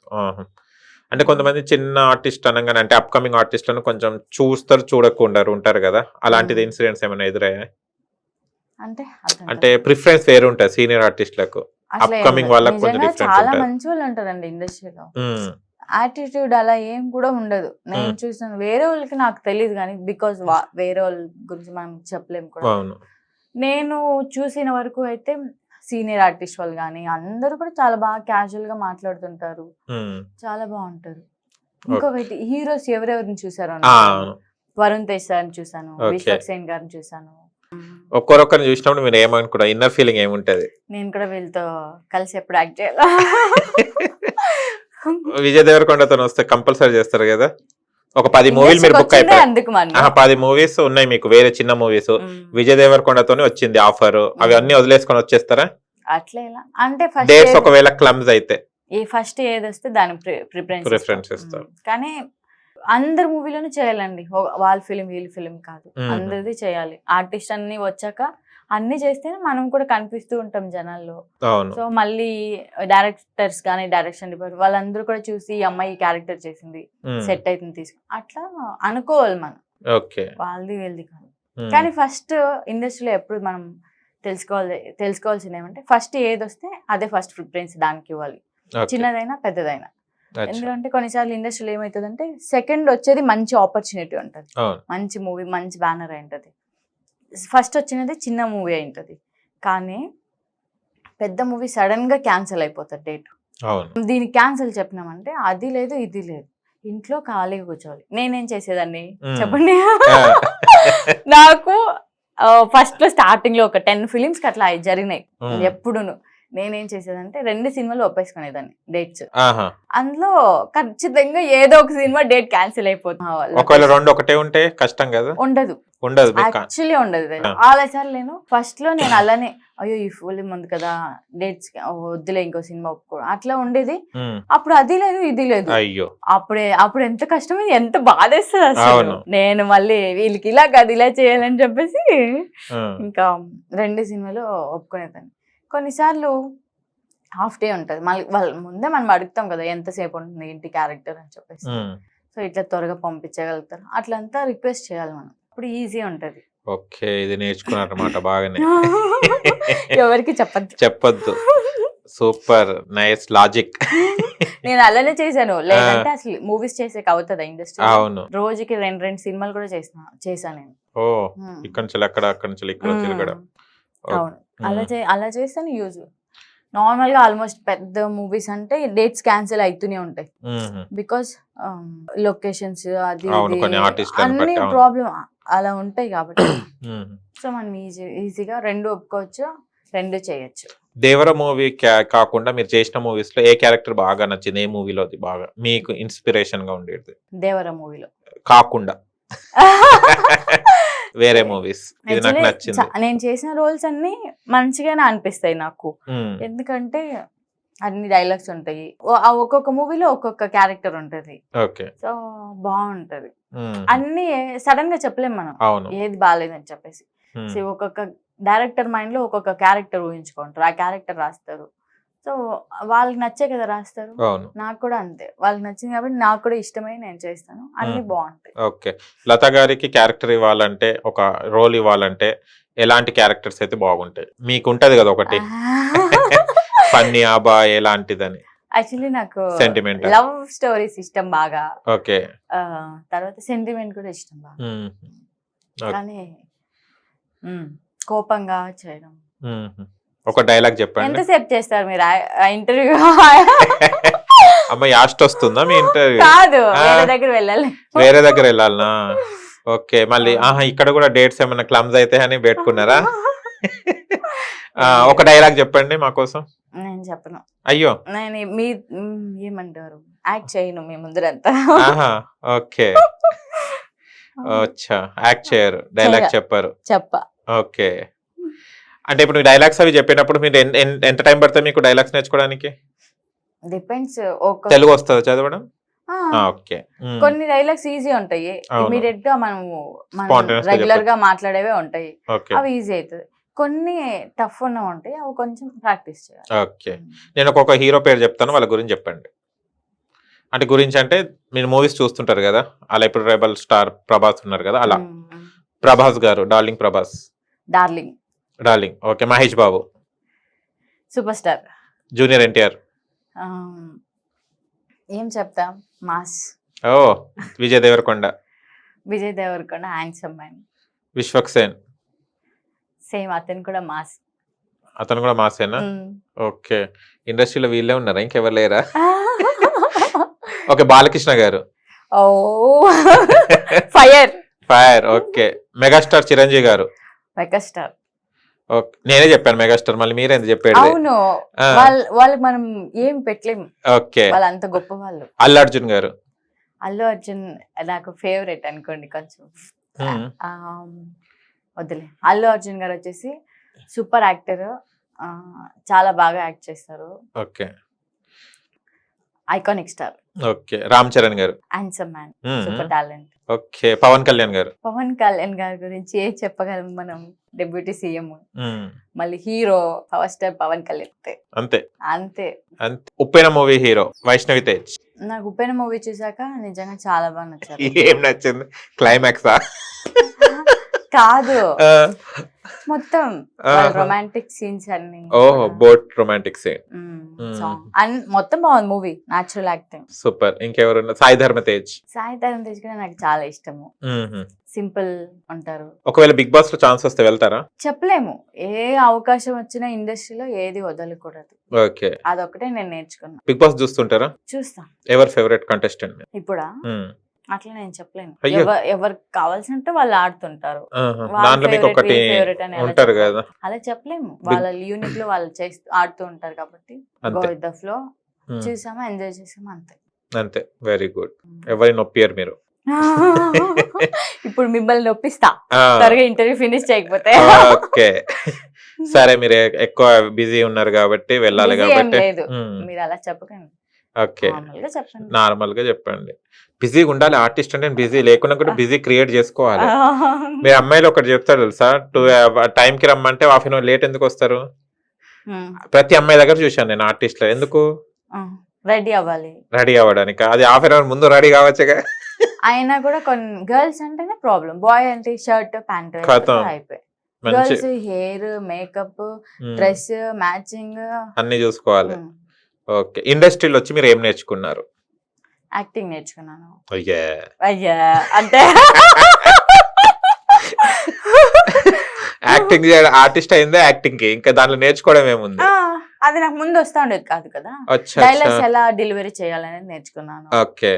అంటే కొంతమంది చిన్న ఆర్టిస్ట్ అనగానే అంటే అప్కమింగ్ ఆర్టిస్ట్లను కొంచెం చూస్తారు చూడకుండా ఉంటారు కదా, అలాంటిది ఇన్సిడెంట్స్ ఏమైనా ఎదురయ్యాయి? అంటే ప్రిఫరెన్స్ వేరు ఉంటుంది సీనియర్ ఆర్టిస్ట్లకు, అప్కమింగ్ వాళ్ళకి కొంచెం డిఫరెన్స్ చాలా మంచి వాళ్ళు ఉంటారండి ఇండస్ట్రీలో. యాటిట్యూడ్ అలా ఏం కూడా ఉండదు. నేను చూసాను, వేరే వాళ్ళకి నాకు తెలియదు కానీ, బికాస్ వేరే వాళ్ళ గురించి మనం చెప్పలేము కూడా. నేను చూసిన వరకు అయితే సీనియర్ ఆర్టిస్ట్ వాళ్ళు కానీ అందరూ కూడా చాలా బాగా క్యాజువల్ గా మాట్లాడుతుంటారు, చాలా బాగుంటారు. ఇంకొకటి హీరోస్ ఎవరెవరిని చూసారు, వరుణ్ తేజ్ సార్ని చూసాను, విశ్వక్ సేన్ గారిని చూసాను. ఒక్కొక్కరిని చూసినప్పుడు మీరు ఏమనుకుంటా, ఇన్నర్ ఫీలింగ్ ఏముంటది? నేను కూడా వీళ్ళతో కలిసి ఎప్పుడు యాక్ట్ చేయాలి. విజయ్ దేవరకొండతో వస్తే కంపల్సరీ చేస్తారు కదా. ఒక 10 మూవీలు మీరు బుక్ అయిపోయి, 10 మూవీస్ ఉన్నాయి మీకు వేరే చిన్న మూవీస్, విజయ్ దేవరకొండతోనే వచ్చింది ఆఫర్, అవి అన్ని వదిలేసుకొని వచ్చేస్తారా? అట్లా అంటే డేట్స్ ఒకవేళ క్లమ్స్ అయితే ఫస్ట్ ఏది వస్తే దాని ప్రిఫరెన్స్ ఇస్తారు. కానీ అందరు మూవీలోనూ చేయాలండి, వాళ్ళ ఫిలిం వీళ్ళ ఫిలిం కాదు, అందరిది చేయాలి. ఆర్టిస్ట్ అన్ని వచ్చాక అన్ని చేస్తేనే మనం కూడా కనిపిస్తూ ఉంటాం జనాల్లో. సో మళ్ళీ డైరెక్టర్స్ కానీ డైరెక్షన్ డిపార్ట్మెంట్ వాళ్ళందరూ కూడా చూసి ఈ అమ్మాయి క్యారెక్టర్ చేసింది సెట్ అవుతుంది తీసుకుని అట్లా అనుకోవాలి మనం, వాళ్ళది వీళ్ళది కాదు. కానీ ఫస్ట్ ఇండస్ట్రీలో ఎప్పుడు మనం తెలుసుకోవాల్సింది ఏమంటే, ఫస్ట్ ఏది వస్తే అదే ఫస్ట్ ప్రిఫరెన్స్ దానికి ఇవ్వాలి, చిన్నదైనా పెద్దదైనా. ఎందుకంటే కొన్నిసార్లు ఇండస్ట్రీలో ఏమవుతుందంటే, సెకండ్ వచ్చేది మంచి ఆపర్చునిటీ ఉంటుంది, మంచి మూవీ మంచి బ్యానర్ అయి ఉంటుంది, ఫస్ట్ వచ్చినది చిన్న మూవీ అయి ఉంటుంది, కానీ పెద్ద మూవీ సడన్ గా క్యాన్సిల్ అయిపోతుంది డేట్. దీనికి క్యాన్సిల్ చెప్పినామంటే అది లేదు ఇది లేదు, ఇంట్లో ఖాళీగా కూర్చోవాలి. నేనేం చేసేదాన్ని చెప్పండి, నాకు ఫస్ట్ లో స్టార్టింగ్ లో ఒక 10 ఫిలిమ్స్ అట్లా జరిగినాయి ఎప్పుడును. నేనేం చేసేదంటే 2 సినిమాలు ఒప్పేసుకునేదాన్ని డేట్స్. ఆహా. అందులో ఖచ్చితంగా ఏదో ఒక సినిమా డేట్ క్యాన్సిల్ అయిపోతుంది. ఒకవేళ 2 ఒకటే ఉంటే కష్టం కదా. ఉండదు మీకు యాక్చువల్లీ ఉండదు. చాలా సార్లు నేను ఫస్ట్ లో నేను అలానే అయ్యో ఈ ఫిలిం ఉంది కదా డేట్స్ వద్దులే ఇంకో సినిమా ఒప్పుకోవడం అట్లా ఉండేది. అప్పుడు అది లేదు ఇది లేదు. అయ్యో అప్పుడు ఎంత కష్టమైంది, ఎంత బాధేస్తుంది అసలు. నేను మళ్ళీ వీళ్ళకి ఇలా కాదు ఇలా చేయాలని చెప్పేసి ఇంకా 2 సినిమాలు ఒప్పుకునేదాన్ని. కొన్నిసార్లు హాఫ్ డే ఉంటది, మళ్ళీ వాళ్ళ ముందే మనం అడుగుతాం కదా ఎంతసేపు ఉంటుంది ఏంటి క్యారెక్టర్ అని చెప్పేసి. సో ఇట్లా త్వరగా పంపించగలుగుతారు అట్లంతా రిక్వెస్ట్ చేయాలి మనం, అప్పుడు ఈజీ ఉంటది. ఓకే, ఇది నేర్చుకున్నారన్నమాట బాగానే. ఎవరికి చెప్పద్దు. Super nice logic. నేను అలానే చేశాను, లేదంటే అసలు మూవీస్ చేసేకి అవుతుందా ఇండస్ట్రీ. అవును, రోజుకి 2 సినిమాలు కూడా చేశాను నేను. ఓ ఇక్కడ నుంచి అక్కడ, అక్కడ నుంచి ఇక్కడ తిరగడం. అవును, అలా చేస్తాను యూజ్. నార్మల్ గా ఆల్మోస్ట్ పెద్ద మూవీస్ అంటే డేట్స్ క్యాన్సిల్ అవుతూనే ఉంటాయి. బికాస్ లొకేషన్స్ అది అన్ని ప్రాబ్లం అలా ఉంటాయి కాబట్టి. సో మనం ఈజీగా 2 ఒప్పుకోవచ్చు, 2 చేయొచ్చు. దేవర మూవీ కాకుండా మీరు చేసిన మూవీస్ లో ఏ క్యారెక్టర్ బాగా నచ్చింది? ఏ మూవీలో అది బాగా మీకు ఇన్స్పిరేషన్ గా ఉండేది? దేవర మూవీలో కాకుండా వేరే మూవీస్ ఇది నాకు నచ్చింది. నేను చేసిన రోల్స్ అన్ని మంచిగానే అనిపిస్తాయి నాకు, ఎందుకంటే అన్ని డైలాగ్స్ ఉంటాయి, ఒక్కొక్క మూవీలో ఒక్కొక్క క్యారెక్టర్ ఉంటది. సో బాగుంటది. అన్ని సడన్ గా చెప్పలేం మనం ఏది బాగాలేదని చెప్పేసి. ఒక్కొక్క డైరెక్టర్ మైండ్ లో ఒక్కొక్క క్యారెక్టర్ ఊహించుకుంటారు, ఆ క్యారెక్టర్ రాస్తారు. సో వాళ్ళకి నచ్చే కదా రాస్తారు, నాకు కూడా అంతే, వాళ్ళకి నచ్చింది కాబట్టి నాకు కూడా ఇష్టమై నేను చేస్తాను, అన్ని బాగుంటాయి. ఓకే, లత గారికి క్యారెక్టర్ ఇవ్వాలంటే, ఒక రోల్ ఇవ్వాలంటే ఎలాంటి క్యారెక్టర్స్ అయితే బాగుంటాయి? మీకు ఉంటది కదా ఒకటి ఫన్నీ ఆబా ఎలాంటిదని. యాక్చువల్లీ నాకు సెంటిమెంట్ లవ్ స్టోరీస్ ఇష్టం బాగా. ఓకే, తర్వాత సెంటిమెంట్ కూడా ఇష్టం బాగా. కానీ కోపంగా చేయడం. ఒక డైలాగ్ చెప్పండి. ఎంతసేపు చేస్తారు మీరు ఇంటర్వ్యూ? అమ్మ యాస్ట్ వస్తుందా మీ ఇంటర్వ్యూ? కాదు, వేరే దగ్గర వెళ్ళాలనా? ఓకే, మళ్ళీ ఇక్కడ కూడా డేట్స్ ఏమైనా క్లమ్స్ అయితే అని పెట్టుకున్నారా? ఒక డైలాగ్ చెప్పండి మా కోసం. నేను చెప్పను. అయ్యో, నేను మీ ఏమంటారు యాక్ట్ చేయను మీ ముందరంతా. ఓకే, అచ్చా, యాక్ట్ చేయరు, డైలాగ్ చెప్పారు. ఓకే, అంటే ఇప్పుడు డైలాగ్స్ అవి చెప్పినప్పుడు మీరు ఎంత టైం పడుతుంది మీకు డైలాగ్స్ నేర్చుకోవడానికి? డిపెండ్స్. తెలుగు వస్తుందా చదవడం? ఓకే, కొన్ని డైలాగ్స్ ఈజీ ఉంటాయి, ఇమీడియట్ గా మనము రెగ్యులర్ గా మాట్లాడేవే ఉంటాయి, అవి ఈజీ అవుతుంది. కొన్ని టఫ్ ఉన్న ఉంటాయి, అవి కొంచెం ప్రాక్టీస్ చేయాలి. ఓకే, నేను ఒక్కొక్క హీరో పేరు చెప్తాను, వాళ్ళ గురించి చెప్పండి. అంటే గురించి అంటే మీరు మూవీస్ చూస్తుంటారు కదా, అలా ఇప్పుడు రెబల్ స్టార్ ప్రభాస్ ఉన్నారు కదా, అలా ప్రభాస్ గారు, darling Prabhas. Darling okay. Mahesh Babu super star. Junior NTR ఏం చెప్తా, mass. Oh Vijay Deverakonda handsome man. Vishwaksen same, అతను కూడా మాస్. అతను కూడా మాసేనా? ఓకే, ఇండస్ట్రీలో వీళ్ళే ఉన్నారా, ఇంకెవరు లేరా? ఓకే, బాలకృష్ణ గారు. ఓ ఫైర్. ఓకే, మెగాస్టార్ చిరంజీవి గారు. మెగాస్టార్. ఓకే, నేనే చెప్పాను మెగాస్టార్, మళ్ళీ మీరే ఎందుకు చెప్పాడు? అవును, వాళ్ళకి మనం ఏం పెట్టలేము. ఓకే, వాళ్ళు అంత గొప్ప వాళ్ళు. అల్లు అర్జున్ గారు. అల్లు అర్జున్ నాకు ఫేవరెట్ అనుకోండి, కొంచెం వద్దులే. అల్లు అర్జున్ గారు వచ్చేసి సూపర్ యాక్టర్, చాలా బాగా యాక్ట్ చేస్తారు. Okay, iconic star. Okay, Ram Charan గారు. Handsome man, super talent. Okay, Pawan Kalyan గారు. గురించి ఏం చెప్పగలం మనం, డెబ్యూటీ సీఎం, మళ్ళీ hero power star Pawan Kalyan. అంతే అంతే. Uppena movie hero Vaishnavi Tej. నాకు ఉప్పెన మూవీ చూసాక నిజంగా చాలా బాగా నచ్చారు. ఏం నచ్చింది? క్లైమాక్సా? కాదు, మొత్తం రొమాంటిక్ సీన్స్ అన్ని. ఓహో, బోట్ రొమాంటిక్ సీన్, మొత్తం బాగుంది మూవీ. Natural acting super. ఇంకెవరు? సాయి ధర్మ తేజ్ కూడా నాకు చాలా ఇష్టము. సింపుల్ ఉంటారు. ఒకవేళ బిగ్ బాస్ లో ఛాన్స్ వస్తే వెళ్తారా? చెప్పలేము, ఏ అవకాశం వచ్చినా ఇండస్ట్రీలో ఏది వదలకూడదు. ఓకే, అదొకటే నేను నేర్చుకున్నా. బిగ్ బాస్ చూస్తుంటారా? చూస్తా. ఎవరు ఫేవరెట్ కంటెస్టెంట్ ఇప్పుడా? అట్లా నేను చెప్పలేను. అయ్యో. ఎవరికి కావాల్సినట్టు వాళ్ళు ఆడుతుంటారు. ఆహా. వాళ్ళ దాంట్లో మీకు favorite, ఒకటి వీళ్ళ favorite అని ఎలా ఉంటారు చెప్పాలి? కదా. అలా చెప్పలేము. వాళ్ళ యూనిట్ లో వాళ్ళు చేస్తూ ఆడుతూ ఉంటారు కాబట్టి గో అంతే. విత్ ద ఫ్లో ఉమ్, చూసామా, ఎంజాయ్ చేసామా అంతే. అంతే. Very good. ఎవరి నొప్పియరు మీరు. ఇప్పుడు మిమ్మల్ని నొప్పిస్తా ఆ, త్వరగా ఇంటర్వ్యూ ఫినిష్ చేయకపోతే. ఓకే. సరే, మీరు ఎక్కువ బిజీ ఉన్నారు కాబట్టి వెళ్ళాలి Busy ఏం కాబట్టి. లేదు. ఉమ్, మీరు అలా చెప్పకండి, ఓకే. నార్మల్ గా చెప్పండి. నార్మల్ గా చెప్పండి. బిజీగా ఉండాలి ఆర్టిస్ట్ అంటే. బిజీ లేకున్నా కూడా బిజీ క్రియేట్ చేసుకోవాలి. మీ అమ్మాయిలు ఒకటి చెప్తారు తెలుసా, టైంకి రమ్మంటే హాఫ్ అన్ అవర్ లేట్ ఎందుకు వస్తారు? ప్రతి అమ్మాయి దగ్గర చూశాను నేను ఆర్టిస్ట్ లో. ఎందుకు రెడీ అవ్వాలి. రెడీ అవ్వడానికి? అది హాఫ్ అన్ అవర్ ముందు రెడీ కావచ్చుగా. అయినా కూడా కొన్ని గర్ల్స్ అంటేనే ప్రాబ్లం. బాయ్ అంటే షర్ట్ ప్యాంట్ ఖతం. అయిపోయి, మంచి girls hair, makeup, dress matching, అన్ని చూసుకోవాలి. ఓకే. ఇండస్ట్రీలో వచ్చి మీరు ఏం నేర్చుకున్నారు? యాక్టింగ్ నేర్చుకున్నాను. అయ్యే. అయ్యా అంటే యాక్టింగ్ చేయడం, ఆర్టిస్ట్ అయిందే యాక్టింగ్ కి, ఇంకా దాంట్లో నేర్చుకోవడం ఏముంది? అది నాకు ముందు వస్తా ఉండేది కాదు కదా. అచ్చా, డైలాగ్స్ అచ్చా. ఎలా డెలివరీ చేయాలనేది నేర్చుకున్నాను. ఓకే.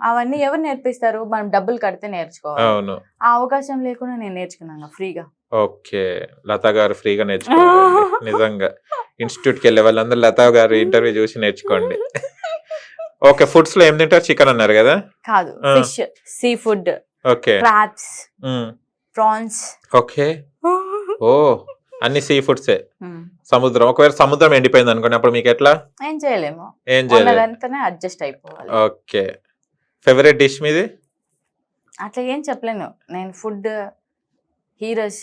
అవన్నీ ఎవరు నేర్పిస్తారు? మనం డబ్బులు కడితే నేర్చుకోవాలి. అవును. ఆ అవకాశం లేకుండా నేను నేర్చుకున్నాను ఫ్రీగా. ఓకే. లతా గారు ఫ్రీగా నేర్చుకోండి. నిజంగా ఇన్స్టిట్యూట్ కి వెళ్ళే వాళ్ళందరూ లతా గారు ఇంటర్వ్యూ చూసి నేర్చుకోండి. ఓకే. ఫుడ్స్ లో ఏం తింటారు? చికెన్ అన్నారు కదా. కాదు, fish, sea food, okay. Crabs, prawns. Okay. Oh, అన్ని సీ ఫుడ్సే. సముద్రం, ఒకవేళ సముద్రం ఎండిపోయింది అనుకోండి, అప్పుడు మీకు ఎట్లా? ఏం చేయలేము, ఏం చేయలేదు. ఉన్నదంతానే అడ్జస్ట్ అయిపోవాలి. ఓకే. ఫేవరెట్ డిష్ మీది? అట్లా ఏం చెప్పలేను నేను. ఫుడ్, హీరోస్,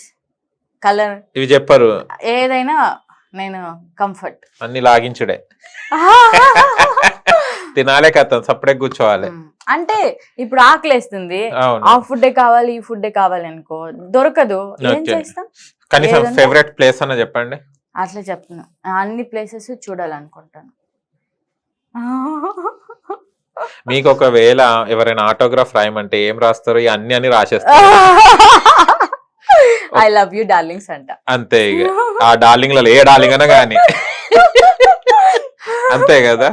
కలర్, ఇవి చెప్పారు. ఏదైనా నేను కంఫర్ట్. అన్ని లాగించుడే. తినాలే కథ, సపడే కూర్చోవాలి. అంటే ఇప్పుడు ఆకలేస్తుంది, అవును. ఆ ఫుడ్ కావాలి, ఈ ఫుడ్ కావాలి అనుకో, దొరకదు, ఏం Okay. చేస్తాం? కనీసం ఏదన్నా- ఫేవరెట్ ప్లేస్ అన్న చెప్పండి. అట్లా చెప్తున్నా, అన్ని ప్లేసెస్ చూడాలనుకుంటాను. మీకు ఒకవేళ ఎవరైనా ఆటోగ్రాఫ్ రాయమంటే ఏం రాస్తారు? ఈ అన్ని రాసేస్తారు. ఐ లవ్ యూ డార్లింగ్స్ అంట. అంతే. ఇక ఆ డార్లింగ్ లలో ఏ డార్లింగ్ అన్నా గానీ అంతే కదా.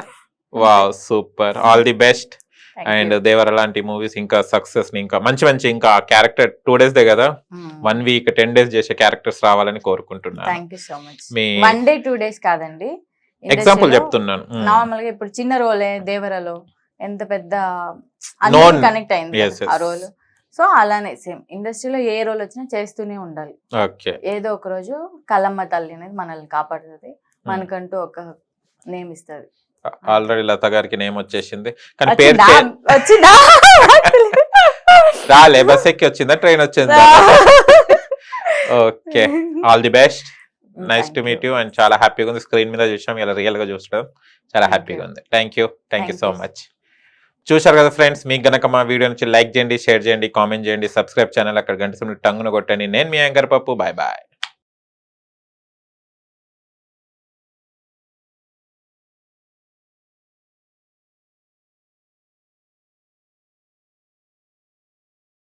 Wow, super. All the best. And Devara అలాంటి మూవీస్ ఇంకా సక్సెస్ ని, ఇంకా మంచి మంచి, ఇంకా క్యారెక్టర్ 2 days దే కదా, 1 week 10 days చేసే క్యారెక్టర్స్ రావాలని కోరుకుంటున్నాను. Thank you so much. Me 1 day 2 days కాదండి, ఎగ్జాంపుల్ చెప్తున్నాను. నార్మల్ గా ఇప్పుడు చిన్న రోలే దేవరలో ఎంత పెద్ద Known. కనెక్ట్ అయింది Yes, కదా ఆ yes. రోల్. సో అలానే సేమ్ ఇండస్ట్రీలో ఏ రోల్ వచ్చినా చేస్తూనే ఉండాలి. ఓకే. ఏదో ఒక రోజు కలమ్మ తల్లి అనేది మనల్ని కాపాడుతుంది, మనకంటూ ఒక నేమ్ ఇస్తుంది. ఆల్రెడీ లత గారికి నేమ్ వచ్చేసింది, కానీ పేరు వచ్చిందా? రాలే. బస్ ఎక్కి వచ్చిందా, ట్రైన్ వచ్చిందా? Okay. All the best. Nice to meet you. And చాలా హ్యాపీగా ఉంది. స్క్రీన్ మీద చూసాం, ఇలా రియల్ గా చూసడం చాలా హ్యాపీగా ఉంది. Thank you so much. చూశారు కదా ఫ్రెండ్స్, మీకు గనక మా వీడియో నుంచి లైక్ చేయండి, షేర్ చేయండి, కామెంట్ చేయండి, సబ్స్క్రైబ్ ఛానల్ అక్కడ గంట సమయం టంగున కొట్టండి. నేను మీ యాంకర్ పప్పు. Bye bye.